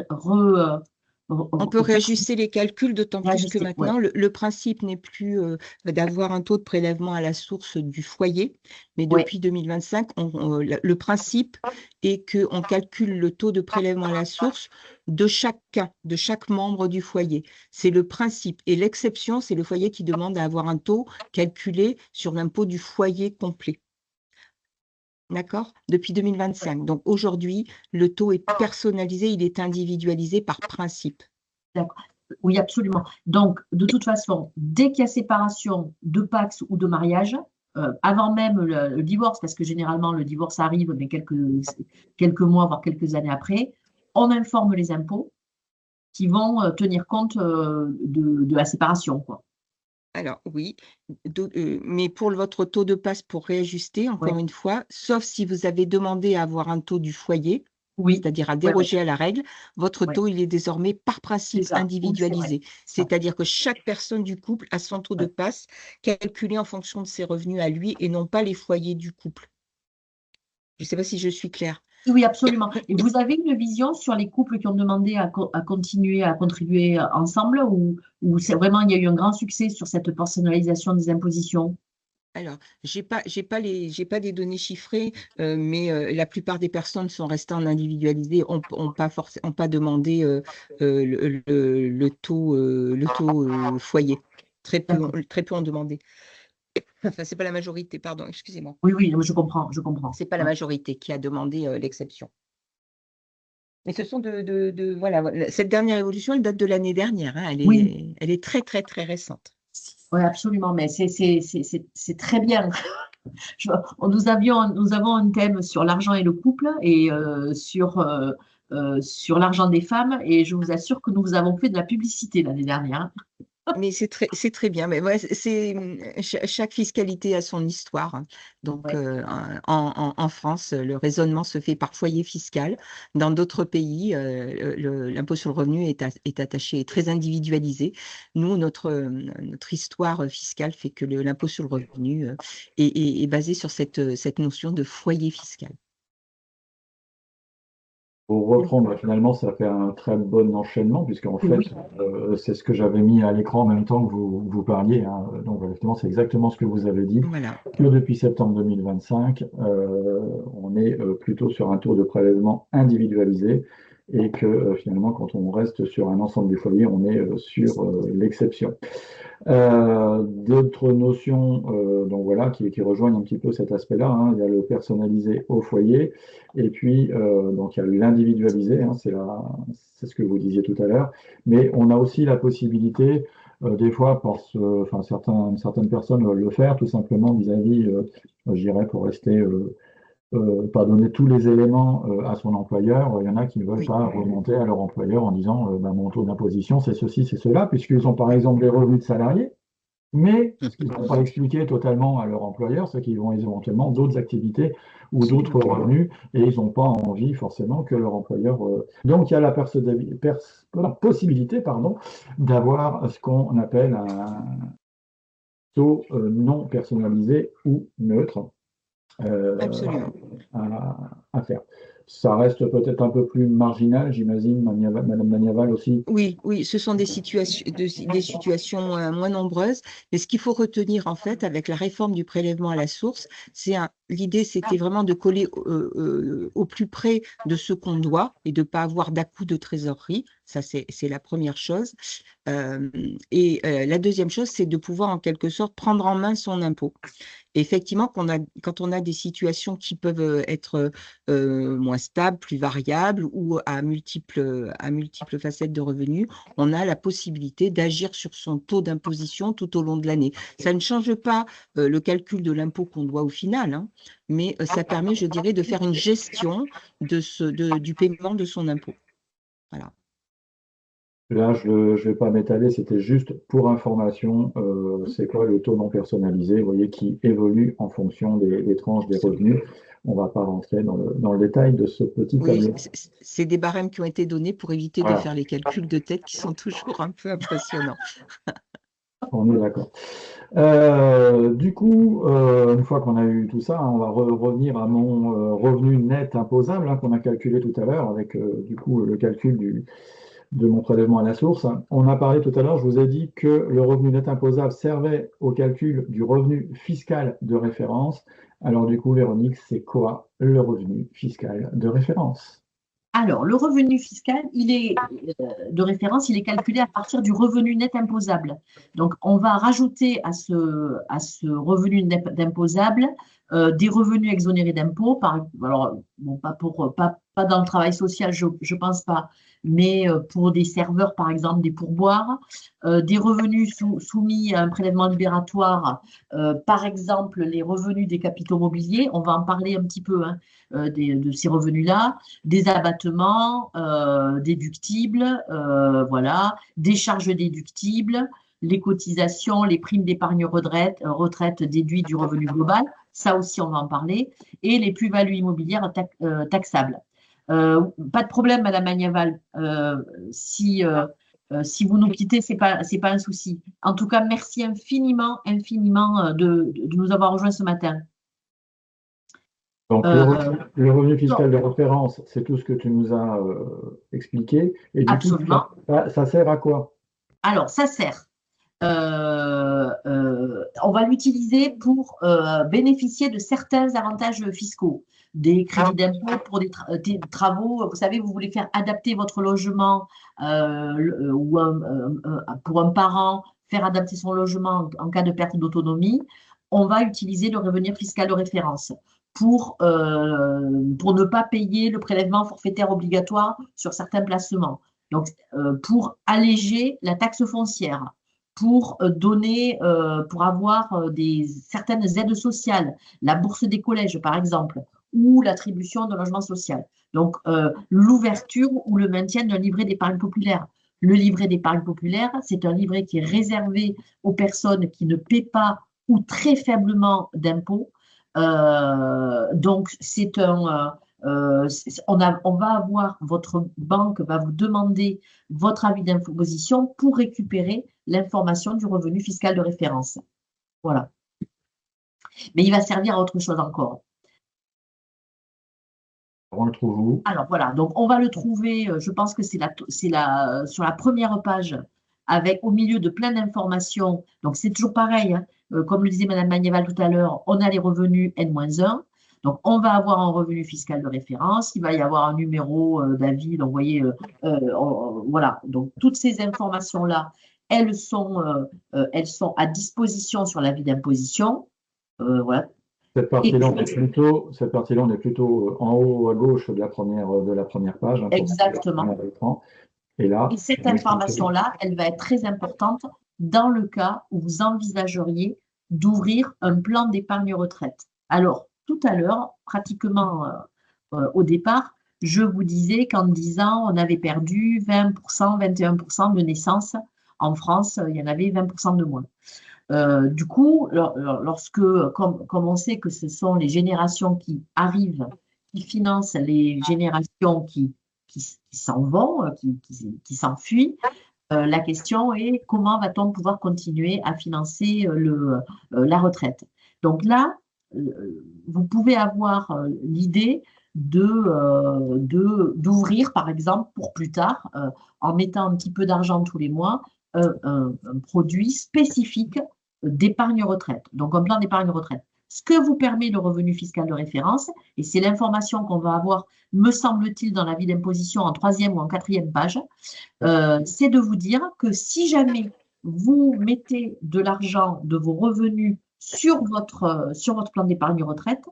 on peut réajuster les calculs, d'autant plus que maintenant, ouais. le principe n'est plus d'avoir un taux de prélèvement à la source du foyer, mais depuis 2025, le principe est qu'on calcule le taux de prélèvement à la source de chaque membre du foyer. C'est le principe. Et l'exception, c'est le foyer qui demande à avoir un taux calculé sur l'impôt du foyer complet. D'accord? Depuis 2025. Donc aujourd'hui, le taux est personnalisé, il est individualisé par principe. D'accord. Oui, absolument. Donc, de toute façon, dès qu'il y a séparation de Pacs ou de mariage, avant même le divorce, parce que généralement le divorce arrive, mais quelques mois, voire quelques années après, on informe les impôts qui vont tenir compte de la séparation, quoi. Alors oui, mais pour votre taux de passe, pour réajuster, Oui, encore une fois, sauf si vous avez demandé à avoir un taux du foyer, oui, c'est-à-dire à oui, oui, déroger à la règle, votre oui, taux, il est désormais par c'est principe ça. Oui, c'est vrai. individualisé. Ça. C'est-à-dire que chaque personne du couple a son taux de Ouais. passe calculé en fonction de ses revenus à lui et non pas les foyers du couple. Je ne sais pas si je suis claire. Oui, absolument. Et vous avez une vision sur les couples qui ont demandé à continuer à contribuer ensemble ou c'est vraiment, il y a eu un grand succès sur cette personnalisation des impositions? Alors, j'ai pas des données chiffrées, mais la plupart des personnes sont restées en individualisé, ont pas demandé le taux foyer. D'accord. Très peu ont demandé. Enfin, c'est pas la majorité, pardon, excusez-moi. Oui, oui, je comprends, je comprends. C'est pas la Ouais. majorité qui a demandé l'exception. Mais ce sont voilà, cette dernière évolution, elle date de l'année dernière, hein, Oui, elle est très, très, très récente. oui, absolument, mais c'est très bien. Nous avons un thème sur l'argent et le couple et sur l'argent des femmes et je vous assure que nous vous avons fait de la publicité l'année dernière. Mais c'est très bien. Mais ouais, chaque fiscalité a son histoire, hein. Donc, Ouais. en France, le raisonnement se fait par foyer fiscal. Dans d'autres pays, l'impôt sur le revenu est attaché, est très individualisé. Nous, notre histoire fiscale fait que l'impôt sur le revenu est basé sur cette notion de foyer fiscal. Pour reprendre, finalement, ça fait un très bon enchaînement, puisqu'en fait, Oui, c'est ce que j'avais mis à l'écran en même temps que vous parliez, hein. Donc, effectivement, c'est exactement ce que vous avez dit, Voilà. que depuis septembre 2025, on est plutôt sur un taux de prélèvement individualisé, et que finalement, quand on reste sur un ensemble du foyer, on est sur l'exception. D'autres notions donc voilà, qui rejoignent un petit peu cet aspect-là, hein. Il y a le personnalisé au foyer, et puis donc il y a l'individualisé, hein, c'est ce que vous disiez tout à l'heure, mais on a aussi la possibilité, des fois, enfin, certaines personnes veulent le faire tout simplement vis-à-vis, je dirais, pour rester pas donner tous les éléments à son employeur. Il y en a qui ne veulent Oui, pas remonter à leur employeur en disant bah, mon taux d'imposition, c'est ceci, c'est cela, puisqu'ils ont par exemple des revenus de salariés, mais ce qu'ils n'ont pas expliqué totalement à leur employeur, c'est qu'ils ont éventuellement d'autres activités ou d'autres absolument. revenus et ils n'ont pas envie forcément que leur employeur. Donc il y a la possibilité pardon, d'avoir ce qu'on appelle un taux non personnalisé ou neutre Absolument. à faire. Ça reste peut-être un peu plus marginal, j'imagine, Madame Maniaval aussi. Oui, oui, ce sont des situations moins nombreuses. Mais ce qu'il faut retenir, en fait, avec la réforme du prélèvement à la source, l'idée, c'était vraiment de coller au plus près de ce qu'on doit et de ne pas avoir d'à-coup de trésorerie. Ça, c'est la première chose. La deuxième chose, c'est de pouvoir, en quelque sorte, prendre en main son impôt. Et effectivement, quand on a des situations qui peuvent être moins stables, plus variables ou à multiples facettes de revenus, on a la possibilité d'agir sur son taux d'imposition tout au long de l'année. Ça ne change pas le calcul de l'impôt qu'on doit au final, hein, mais ça permet, je dirais, de faire une gestion du paiement de son impôt. Voilà. Là, je ne vais pas m'étaler, c'était juste pour information, c'est quoi le taux non personnalisé, vous voyez, qui évolue en fonction des tranches des revenus. On ne va pas rentrer dans le détail de ce petit Oui, tableau. c'est des barèmes qui ont été donnés pour éviter de Voilà, faire les calculs de tête qui sont toujours un peu impressionnants. on est d'accord. Du coup, une fois qu'on a eu tout ça, on va revenir à mon revenu net imposable, hein, qu'on a calculé tout à l'heure avec du coup le calcul de mon prélèvement à la source. On a parlé tout à l'heure, je vous ai dit que le revenu net imposable servait au calcul du revenu fiscal de référence. Alors du coup, Véronique, c'est quoi le revenu fiscal de référence? Alors, le revenu fiscal, il est de référence, il est calculé à partir du revenu net imposable. Donc, on va rajouter à ce revenu net imposable des revenus exonérés d'impôts, alors bon, pas dans le travail social, je pense pas, mais pour des serveurs, par exemple, des pourboires, des revenus soumis à un prélèvement libératoire, par exemple, les revenus des capitaux mobiliers, on va en parler un petit peu hein, de ces revenus-là, des abattements déductibles, voilà, des charges déductibles, les cotisations, les primes d'épargne retraite déduites du revenu global, ça aussi on va en parler, et les plus-values immobilières taxables. Pas de problème, Madame Magnaval, si vous nous quittez, c'est pas un souci. En tout cas, merci infiniment de nous avoir rejoints ce matin. Donc, le revenu fiscal de référence, c'est tout ce que tu nous as expliqué. Et du absolument. coup, ça sert à quoi? Alors, ça sert. On va l'utiliser pour bénéficier de certains avantages fiscaux, des crédits d'impôt pour des travaux. Vous savez, vous voulez faire adapter votre logement ou pour un parent, faire adapter son logement en cas de perte d'autonomie. On va utiliser le revenu fiscal de référence pour ne pas payer le prélèvement forfaitaire obligatoire sur certains placements. Donc, pour alléger la taxe foncière, pour pour avoir certaines aides sociales, la bourse des collèges par exemple, ou l'attribution de logement social. Donc, l'ouverture ou le maintien d'un livret d'épargne populaire. Le livret d'épargne populaire, c'est un livret qui est réservé aux personnes qui ne paient pas ou très faiblement d'impôts. Donc, votre banque va vous demander votre avis d'imposition pour récupérer l'information du revenu fiscal de référence. Voilà. Mais il va servir à autre chose encore. On le trouve où? Alors voilà, donc on va le trouver, je pense que c'est sur la première page, au milieu de plein d'informations. Donc c'est toujours pareil, hein, comme le disait Mme Magnéval tout à l'heure, on a les revenus N-1. Donc, on va avoir un revenu fiscal de référence, il va y avoir un numéro d'avis. Donc, vous voyez, voilà. Donc, toutes ces informations-là, elles sont à disposition sur l'avis d'imposition. Voilà. Cette partie-là, on est plutôt en haut à gauche de la première page. Hein, exactement. Et là, cette information-là, elle va être très importante dans le cas où vous envisageriez d'ouvrir un plan d'épargne retraite. Alors, tout à l'heure, pratiquement au départ, je vous disais qu'en 10 ans, on avait perdu 20%, 21% de naissances. En France, il y en avait 20% de moins. Du coup, comme on sait que ce sont les générations qui arrivent, qui financent les générations qui s'en vont, qui s'enfuient, la question est comment va-t-on pouvoir continuer à financer la retraite? Donc là, vous pouvez avoir l'idée d'ouvrir, par exemple, pour plus tard, en mettant un petit peu d'argent tous les mois, un produit spécifique d'épargne retraite, donc un plan d'épargne retraite. Ce que vous permet le revenu fiscal de référence, et c'est l'information qu'on va avoir, me semble-t-il, dans l'avis d'imposition en 3e ou en 4e page, c'est de vous dire que si jamais vous mettez de l'argent, de vos revenus sur votre plan d'épargne retraite,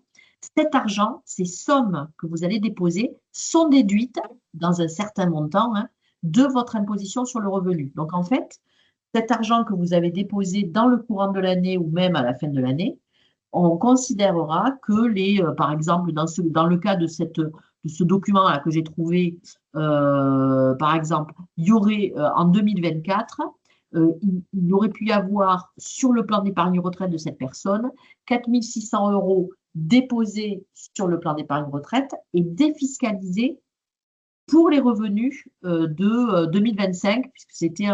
cet argent, ces sommes que vous allez déposer sont déduites dans un certain montant de votre imposition sur le revenu. Donc en fait, cet argent que vous avez déposé dans le courant de l'année ou même à la fin de l'année, on considérera que par exemple, dans le cas de ce document-là que j'ai trouvé, par exemple, il y aurait en 2024, il aurait pu y avoir sur le plan d'épargne retraite de cette personne 4 600 € déposés sur le plan d'épargne retraite et défiscalisés pour les revenus de 2025, puisque c'était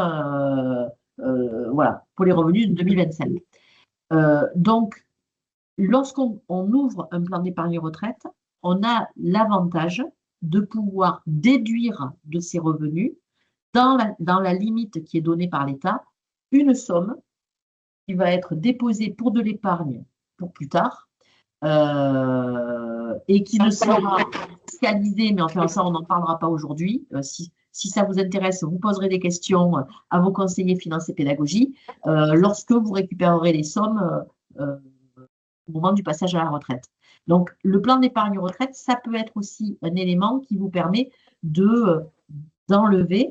voilà, pour les revenus de 2025. Donc, lorsqu'on ouvre un plan d'épargne retraite, on a l'avantage de pouvoir déduire de ces revenus, dans la limite qui est donnée par l'État, une somme qui va être déposée pour de l'épargne pour plus tard et qui ne sera fiscalisée, mais enfin ça on n'en parlera pas aujourd'hui. Si ça vous intéresse, vous poserez des questions à vos conseillers finances et pédagogie lorsque vous récupérerez les sommes au moment du passage à la retraite. Donc, le plan d'épargne retraite, ça peut être aussi un élément qui vous permet d'enlever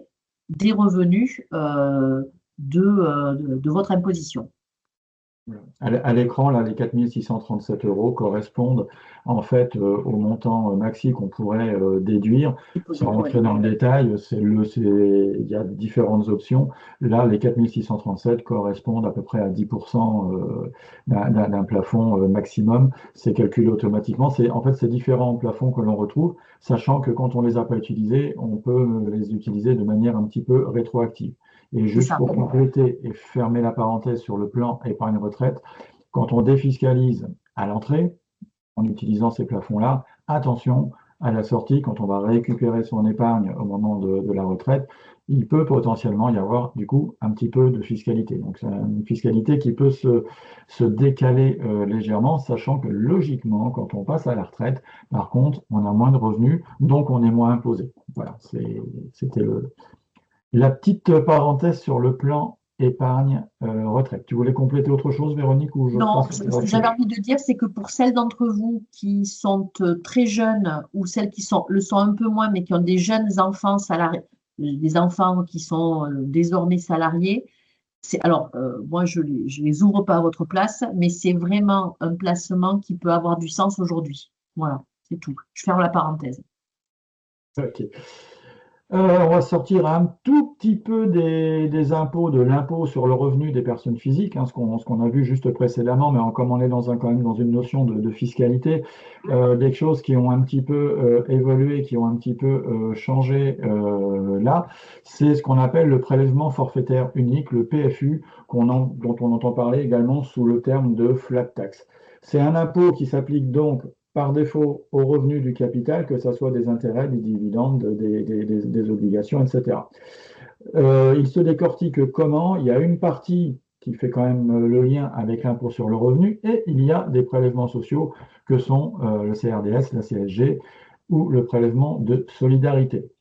des revenus de votre imposition. À l'écran, là, les 4637 euros correspondent en fait au montant maxi qu'on pourrait déduire. Sans rentrer dans le détail, il y a différentes options. Là, les 4637 correspondent à peu près à 10% d'un plafond maximum. C'est calculé automatiquement. En fait, ces différents plafonds que l'on retrouve, sachant que quand on ne les a pas utilisés, on peut les utiliser de manière un petit peu rétroactive. Et juste pour compléter et fermer la parenthèse sur le plan épargne retraite, quand on défiscalise à l'entrée, en utilisant ces plafonds-là, attention à la sortie, quand on va récupérer son épargne au moment de la retraite, il peut potentiellement y avoir du coup un petit peu de fiscalité. Donc c'est une fiscalité qui peut se décaler légèrement, sachant que logiquement, quand on passe à la retraite, par contre, on a moins de revenus, donc on est moins imposé. Voilà, c'était la petite parenthèse sur le plan épargne retraite. Tu voulais compléter autre chose, Véronique, ou je Non, passe ce que j'avais envie de dire, c'est que pour celles d'entre vous qui sont très jeunes ou celles qui le sont un peu moins, mais qui ont des jeunes enfants salariés, des enfants qui sont désormais salariés, alors moi je les ouvre pas à votre place, mais c'est vraiment un placement qui peut avoir du sens aujourd'hui. Voilà, c'est tout. Je ferme la parenthèse. Ok. On va sortir un tout petit peu des impôts, de l'impôt sur le revenu des personnes physiques, hein, ce qu'on a vu juste précédemment, mais comme on est quand même dans une notion de fiscalité, des choses qui ont un petit peu évolué, qui ont un petit peu changé là, c'est ce qu'on appelle le prélèvement forfaitaire unique, le PFU, dont on entend parler également sous le terme de flat tax. C'est un impôt qui s'applique donc par défaut aux revenus du capital, que ce soit des intérêts, des dividendes, des obligations, etc. Il se décortique comment? Il y a une partie qui fait quand même le lien avec l'impôt sur le revenu, et il y a des prélèvements sociaux que sont le CRDS, la CSG ou le prélèvement de solidarité.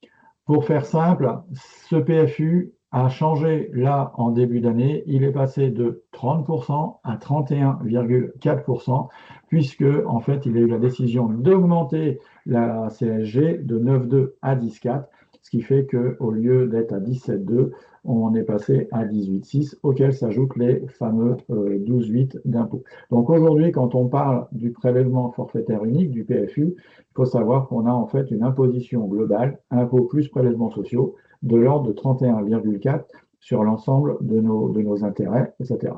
Pour faire simple, ce PFU a changé là en début d'année. Il est passé de 30% à 31,4%, puisque en fait, il a eu la décision d'augmenter la CSG de 9,2 à 10,4, ce qui fait qu'au lieu d'être à 17,2, on est passé à 18,6, auquel s'ajoutent les fameux 12,8 d'impôts. Donc aujourd'hui, quand on parle du prélèvement forfaitaire unique, du PFU, il faut savoir qu'on a en fait une imposition globale, impôts plus prélèvements sociaux, de l'ordre de 31,4 sur l'ensemble de nos intérêts, etc.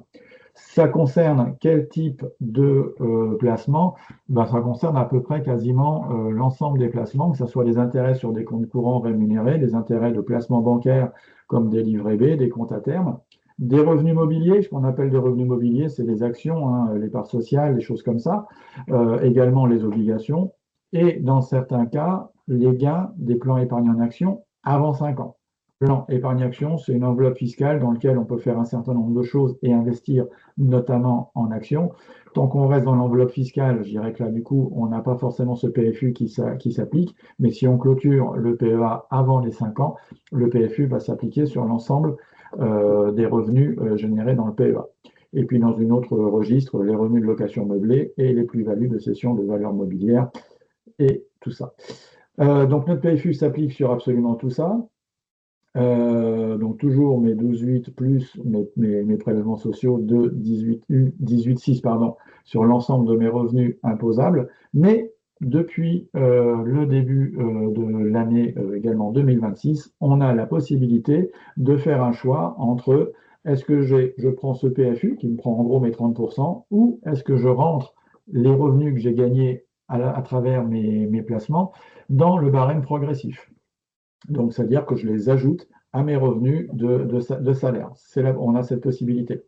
Ça concerne quel type de placement? Ça concerne à peu près quasiment l'ensemble des placements, que ce soit des intérêts sur des comptes courants rémunérés, des intérêts de placement bancaire comme des livrets B, des comptes à terme, des revenus mobiliers. Ce qu'on appelle des revenus mobiliers, c'est les actions, hein, les parts sociales, les choses comme ça, également les obligations, et dans certains cas, les gains des plans épargne en action avant 5 ans. Plan épargne action, c'est une enveloppe fiscale dans laquelle on peut faire un certain nombre de choses et investir notamment en actions. Tant qu'on reste dans l'enveloppe fiscale, je dirais que là, du coup, on n'a pas forcément ce PFU qui s'applique, mais si on clôture le PEA avant les 5 ans, le PFU va s'appliquer sur l'ensemble des revenus générés dans le PEA. Et puis dans une autre registre, les revenus de location meublée et les plus-values de cession de valeurs mobilières et tout ça. Donc notre PFU s'applique sur absolument tout ça. Donc toujours mes 12,8 plus mes prélèvements sociaux de 18,6 sur l'ensemble de mes revenus imposables. Mais depuis le début de l'année également 2026, on a la possibilité de faire un choix entre est-ce que je prends ce PFU qui me prend en gros mes 30% ou est-ce que je rentre les revenus que j'ai gagnés à travers mes placements dans le barème progressif. Donc, c'est-à-dire que je les ajoute à mes revenus de salaire. On a cette possibilité.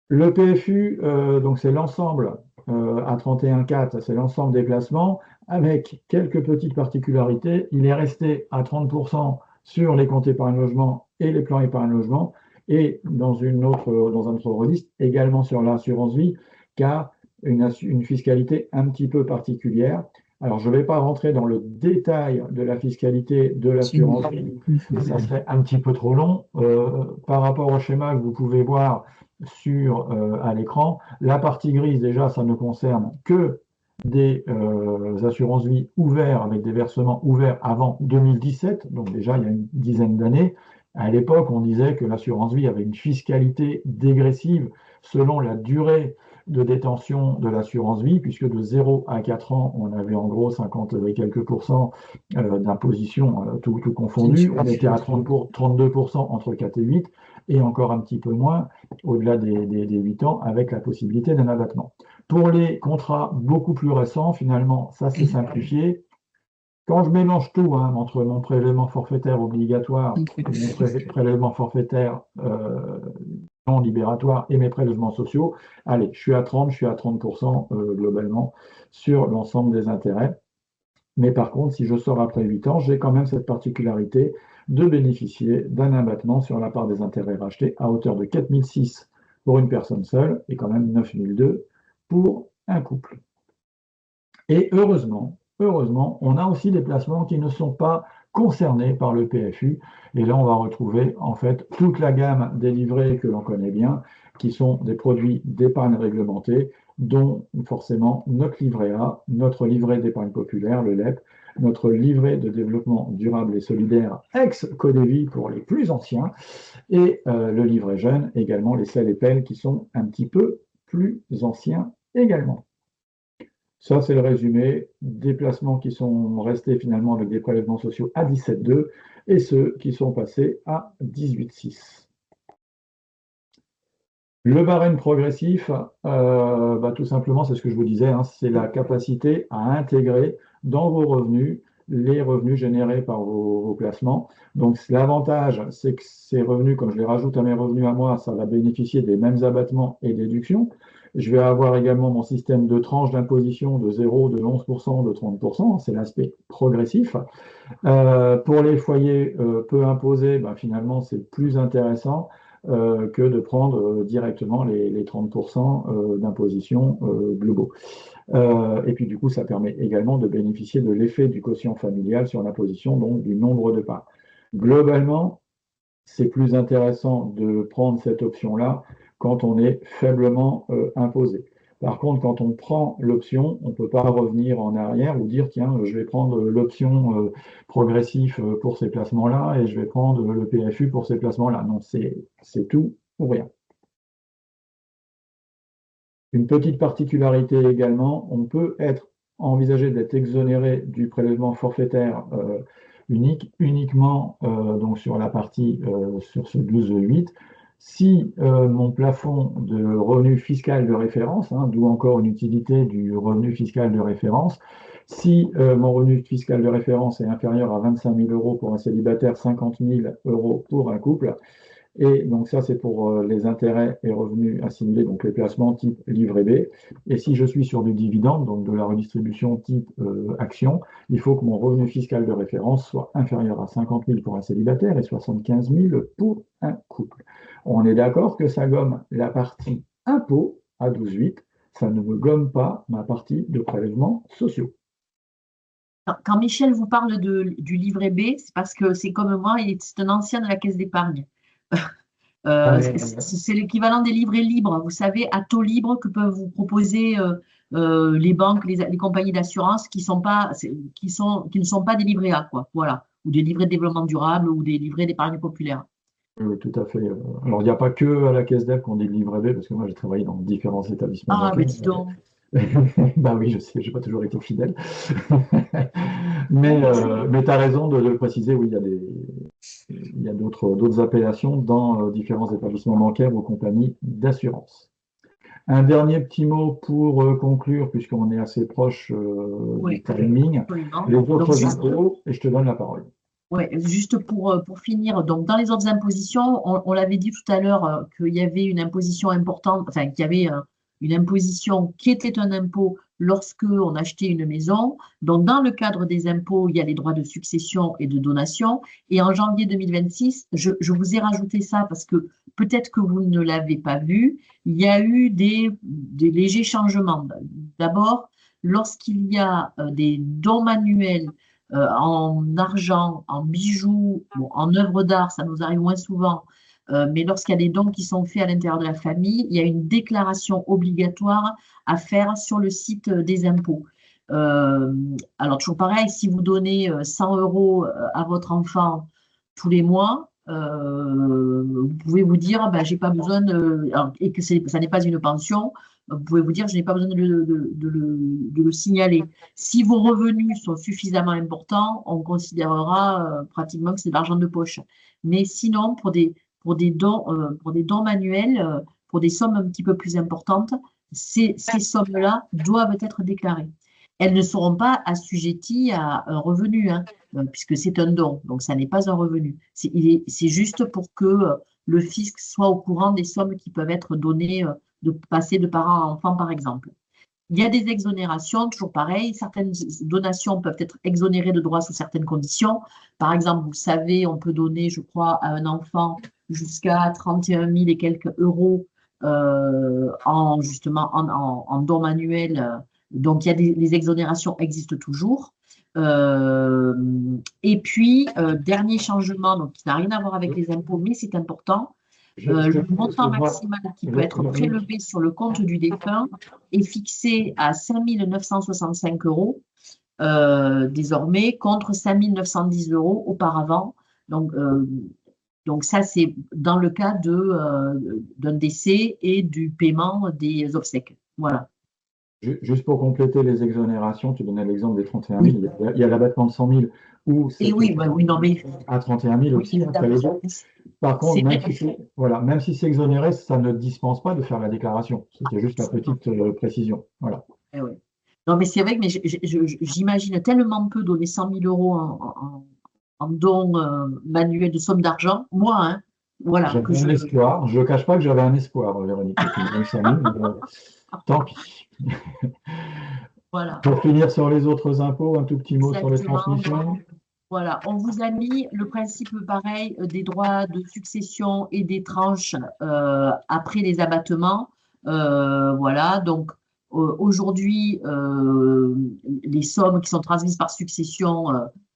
Le PFU, donc c'est l'ensemble à 31,4, c'est l'ensemble des placements, avec quelques petites particularités. Il est resté à 30% sur les comptes épargne logement et les plans épargne logement, et dans un autre registre, également sur l'assurance vie, car une fiscalité un petit peu particulière. Alors, je ne vais pas rentrer dans le détail de la fiscalité de l'assurance vie, ça serait un petit peu trop long. Par rapport au schéma que vous pouvez voir à l'écran, la partie grise, déjà, ça ne concerne que des assurances vie ouvertes avec des versements ouverts avant 2017, donc déjà il y a une dizaine d'années. À l'époque, on disait que l'assurance vie avait une fiscalité dégressive selon la durée de détention de l'assurance vie, puisque de 0 à 4 ans, on avait en gros 50 et quelques pourcents d'imposition, tout confondu. On était à 32% entre 4 et 8, et encore un petit peu moins au-delà des 8 ans, avec la possibilité d'un abattement. Pour les contrats beaucoup plus récents, finalement, ça s'est simplifié. Quand je mélange tout, entre mon prélèvement forfaitaire obligatoire et mon prélèvement forfaitaire non libératoire et mes prélèvements sociaux, allez, je suis à 30, je suis à 30% globalement sur l'ensemble des intérêts. Mais par contre, si je sors après 8 ans, j'ai quand même cette particularité de bénéficier d'un abattement sur la part des intérêts rachetés à hauteur de 4 006 pour une personne seule et quand même 9 002 pour un couple. Et heureusement, on a aussi des placements qui ne sont pas concernés par le PFU. Et là, on va retrouver en fait toute la gamme des livrets que l'on connaît bien, qui sont des produits d'épargne réglementée, dont forcément notre livret A, notre livret d'épargne populaire, le LEP, notre livret de développement durable et solidaire, ex-Codévie pour les plus anciens, et le livret jeune, également les CEL et PEL qui sont un petit peu plus anciens également. Ça, c'est le résumé des placements qui sont restés finalement avec des prélèvements sociaux à 17,2 et ceux qui sont passés à 18,6. Le barème progressif, tout simplement, c'est ce que je vous disais, c'est la capacité à intégrer dans vos revenus les revenus générés par vos placements. Donc l'avantage, c'est que ces revenus, comme je les rajoute à mes revenus à moi, ça va bénéficier des mêmes abattements et déductions. Je vais avoir également mon système de tranches d'imposition de 0, de 11%, de 30%, c'est l'aspect progressif. Pour les foyers peu imposés, finalement, c'est plus intéressant que de prendre directement les 30% d'imposition globaux. Et puis du coup, ça permet également de bénéficier de l'effet du quotient familial sur l'imposition, donc du nombre de parts. Globalement, c'est plus intéressant de prendre cette option-là quand on est faiblement imposé. Par contre, quand on prend l'option, on ne peut pas revenir en arrière ou dire, tiens, je vais prendre l'option progressif pour ces placements-là et je vais prendre le PFU pour ces placements-là. Non, c'est tout ou rien. Une petite particularité également, on peut envisager d'être exonéré du prélèvement forfaitaire uniquement donc sur la partie sur ce 12,8 si mon plafond de revenu fiscal de référence, d'où encore une utilité du revenu fiscal de référence, si mon revenu fiscal de référence est inférieur à 25 000 euros pour un célibataire, 50 000 euros pour un couple, et donc ça, c'est pour les intérêts et revenus assimilés, donc les placements type livret B. Et si je suis sur du dividende, donc de la redistribution type action, il faut que mon revenu fiscal de référence soit inférieur à 50 000 pour un célibataire et 75 000 pour un couple. On est d'accord que ça gomme la partie impôt à 12,8, ça ne me gomme pas ma partie de prélèvements sociaux. Quand Michel vous parle du livret B, c'est parce que c'est comme moi, c'est un ancien de la caisse d'épargne. C'est l'équivalent des livrets libres, vous savez, à taux libre que peuvent vous proposer les banques, les compagnies d'assurance qui ne sont pas des livrets A, quoi, voilà, ou des livrets de développement durable ou des livrets d'épargne populaire. Oui, tout à fait. Alors, il n'y a pas que à la caisse d'EP qu'on dit livret B, parce que moi, j'ai travaillé dans différents établissements Ah, bancaires. mais dis donc. Bah oui, je sais, je n'ai pas toujours été fidèle. Mais tu as raison de le préciser, oui, il y a d'autres appellations dans différents établissements bancaires ou compagnies d'assurance. Un dernier petit mot pour conclure, puisqu'on est assez proche du timing. Absolument. Les autres impôts, et je te donne la parole. Oui, juste pour finir, donc dans les autres impositions, on l'avait dit tout à l'heure qu'il y avait une imposition importante, enfin qu'il y avait une imposition qui était un impôt lorsque on achetait une maison. Donc dans le cadre des impôts, il y a les droits de succession et de donation. Et en janvier 2026, je vous ai rajouté ça parce que peut-être que vous ne l'avez pas vu, il y a eu des légers changements. D'abord, lorsqu'il y a des dons manuels en argent, en bijoux, bon, en œuvres d'art, ça nous arrive moins souvent, mais lorsqu'il y a des dons qui sont faits à l'intérieur de la famille, il y a une déclaration obligatoire à faire sur le site des impôts. Alors, toujours pareil, si vous donnez 100 euros à votre enfant tous les mois, vous pouvez vous dire, ben, j'ai pas besoin et que ça n'est pas une pension, vous pouvez vous dire, je n'ai pas besoin de le signaler. Si vos revenus sont suffisamment importants, on considérera pratiquement que c'est de l'argent de poche. Mais sinon, pour des dons manuels, pour des sommes un petit peu plus importantes, ces sommes-là doivent être déclarées. Elles ne seront pas assujetties à un revenu, hein, puisque c'est un don, donc ça n'est pas un revenu. C'est juste pour que le fisc soit au courant des sommes qui peuvent être données, de passer de parent à enfant, par exemple. Il y a des exonérations, toujours pareil. Certaines donations peuvent être exonérées de droits sous certaines conditions. Par exemple, vous savez, on peut donner, je crois, à un enfant jusqu'à 31 000 et quelques euros justement en don manuel. Donc, il y a les exonérations existent toujours. Et puis, dernier changement, donc qui n'a rien à voir avec les impôts, mais c'est important. Le montant maximal qui peut être prélevé sur le compte du défunt est fixé à 5 965 euros désormais, contre 5 910 euros auparavant. Donc ça, c'est dans le cas d'un décès et du paiement des obsèques. Voilà. Juste pour compléter les exonérations, tu donnais l'exemple des 31 000, il y a l'abattement de 100 000 où c'est non, mais, à 31 000 aussi. Par contre, même si c'est exonéré, ça ne dispense pas de faire la déclaration. C'était juste la petite précision. Voilà. Oui. Non, mais c'est vrai que j'imagine tellement peu donner 100 000 euros en don manuel de somme d'argent. Moi, hein, voilà. J'avais un espoir. Je ne cache pas que j'avais un espoir, Véronique. Tant pis. Voilà. Pour finir sur les autres impôts, un tout petit mot sur les transmissions. Voilà, on vous a mis le principe pareil des droits de succession et des tranches après les abattements. Voilà, donc aujourd'hui, les sommes qui sont transmises par succession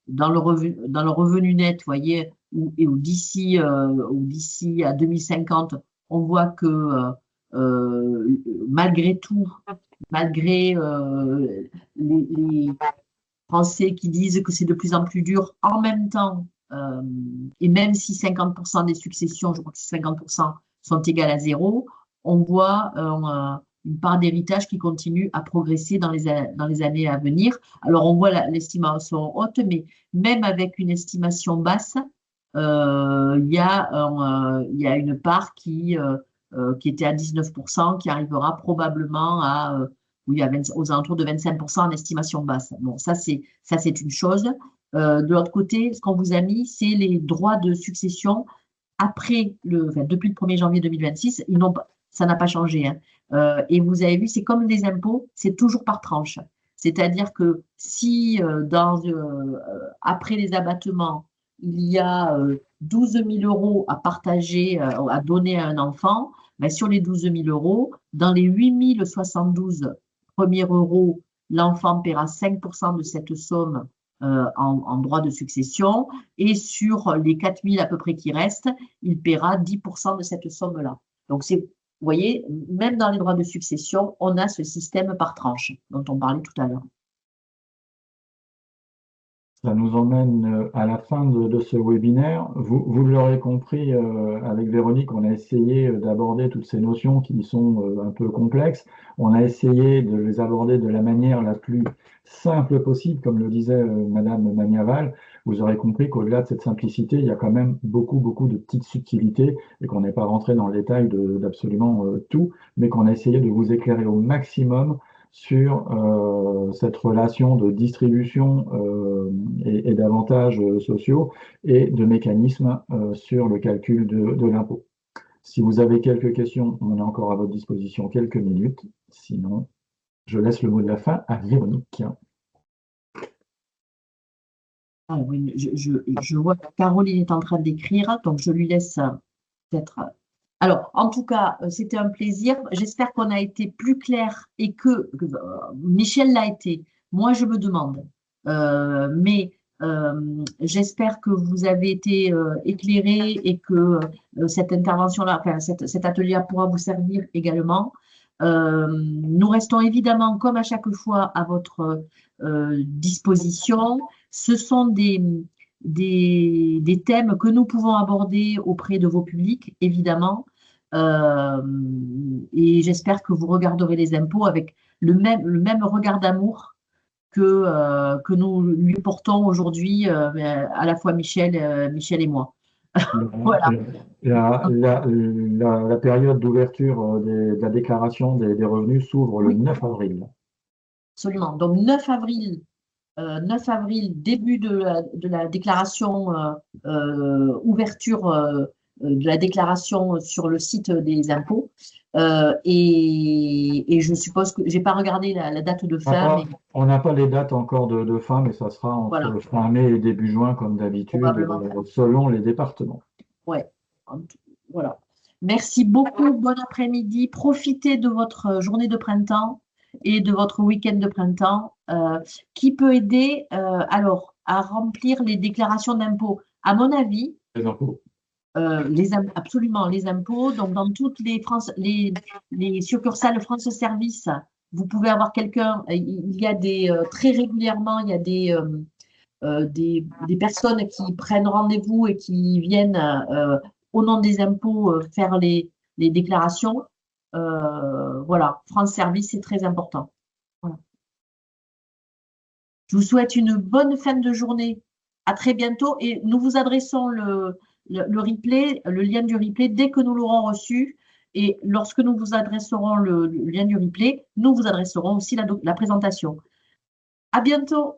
dans le revenu net, vous voyez, ou d'ici à 2050, on voit que malgré tout, malgré les Français qui disent que c'est de plus en plus dur, en même temps, et même si 50% des successions, je crois que 50% sont égales à zéro, on voit une part d'héritage qui continue à progresser dans les années à venir. Alors, on voit l'estimation haute, mais même avec une estimation basse, il y a une part qui était à 19%, qui arrivera probablement aux alentours de 25% en estimation basse. Bon, ça c'est une chose. De l'autre côté, ce qu'on vous a mis, c'est les droits de succession depuis le 1er janvier 2026. Ça n'a pas changé, hein. Et vous avez vu, c'est comme les impôts, c'est toujours par tranche. C'est-à-dire que si après les abattements, il y a 12 000 euros à partager, à donner à un enfant, ben sur les 12 000 euros, dans les 8 072 premiers euros, l'enfant paiera 5% de cette somme en droit de succession, et sur les 4 000 à peu près qui restent, il paiera 10% de cette somme-là. Donc, vous voyez, même dans les droits de succession, on a ce système par tranche dont on parlait tout à l'heure. Ça nous emmène à la fin de ce webinaire. Vous l'aurez compris, avec Véronique, on a essayé d'aborder toutes ces notions qui sont un peu complexes. On a essayé de les aborder de la manière la plus simple possible, comme le disait Madame Magnaval. Vous aurez compris qu'au-delà de cette simplicité, il y a quand même beaucoup de petites subtilités et qu'on n'est pas rentré dans le détail d'absolument tout, mais qu'on a essayé de vous éclairer au maximum sur cette relation de distribution et d'avantages sociaux et de mécanismes sur le calcul de l'impôt. Si vous avez quelques questions, on est encore à votre disposition quelques minutes. Sinon, je laisse le mot de la fin à Véronique. Ah oui, je vois que Caroline est en train d'écrire, donc je lui laisse peut-être Alors, en tout cas, c'était un plaisir. J'espère qu'on a été plus clair et que Michel l'a été. Moi, je me demande. Mais j'espère que vous avez été éclairé et que cette intervention-là, enfin, cet atelier pourra vous servir également. Nous restons évidemment, comme à chaque fois, à votre disposition. Ce sont des thèmes que nous pouvons aborder auprès de vos publics, évidemment. Euh, et j'espère que vous regarderez les impôts avec le même regard d'amour que nous lui portons aujourd'hui, à la fois Michel et moi. Voilà, La période d'ouverture de la déclaration des revenus s'ouvre le oui, 9 avril. absolument. Donc 9 avril, début de la déclaration, ouverture de la déclaration sur le site des impôts. Et je suppose que j'ai pas regardé la date de fin, mais On n'a pas les dates encore de fin, mais ça sera voilà, entre fin mai et début juin, comme d'habitude, probablement. selon les départements. Ouais. Voilà. Merci beaucoup. Bon après-midi. Profitez de votre journée de printemps et de votre week-end de printemps, qui peut aider alors à remplir les déclarations d'impôts. À mon avis, Les impôts. absolument les impôts. Donc dans toutes les succursales France Service, vous pouvez avoir quelqu'un. Il y a très régulièrement, il y a des personnes qui prennent rendez-vous et qui viennent au nom des impôts faire les déclarations. Voilà, France Service, c'est très important. Voilà. Je vous souhaite une bonne fin de journée. À très bientôt et nous vous adressons le replay, le lien du replay dès que nous l'aurons reçu. Et lorsque nous vous adresserons le lien du replay, nous vous adresserons aussi la présentation. À bientôt.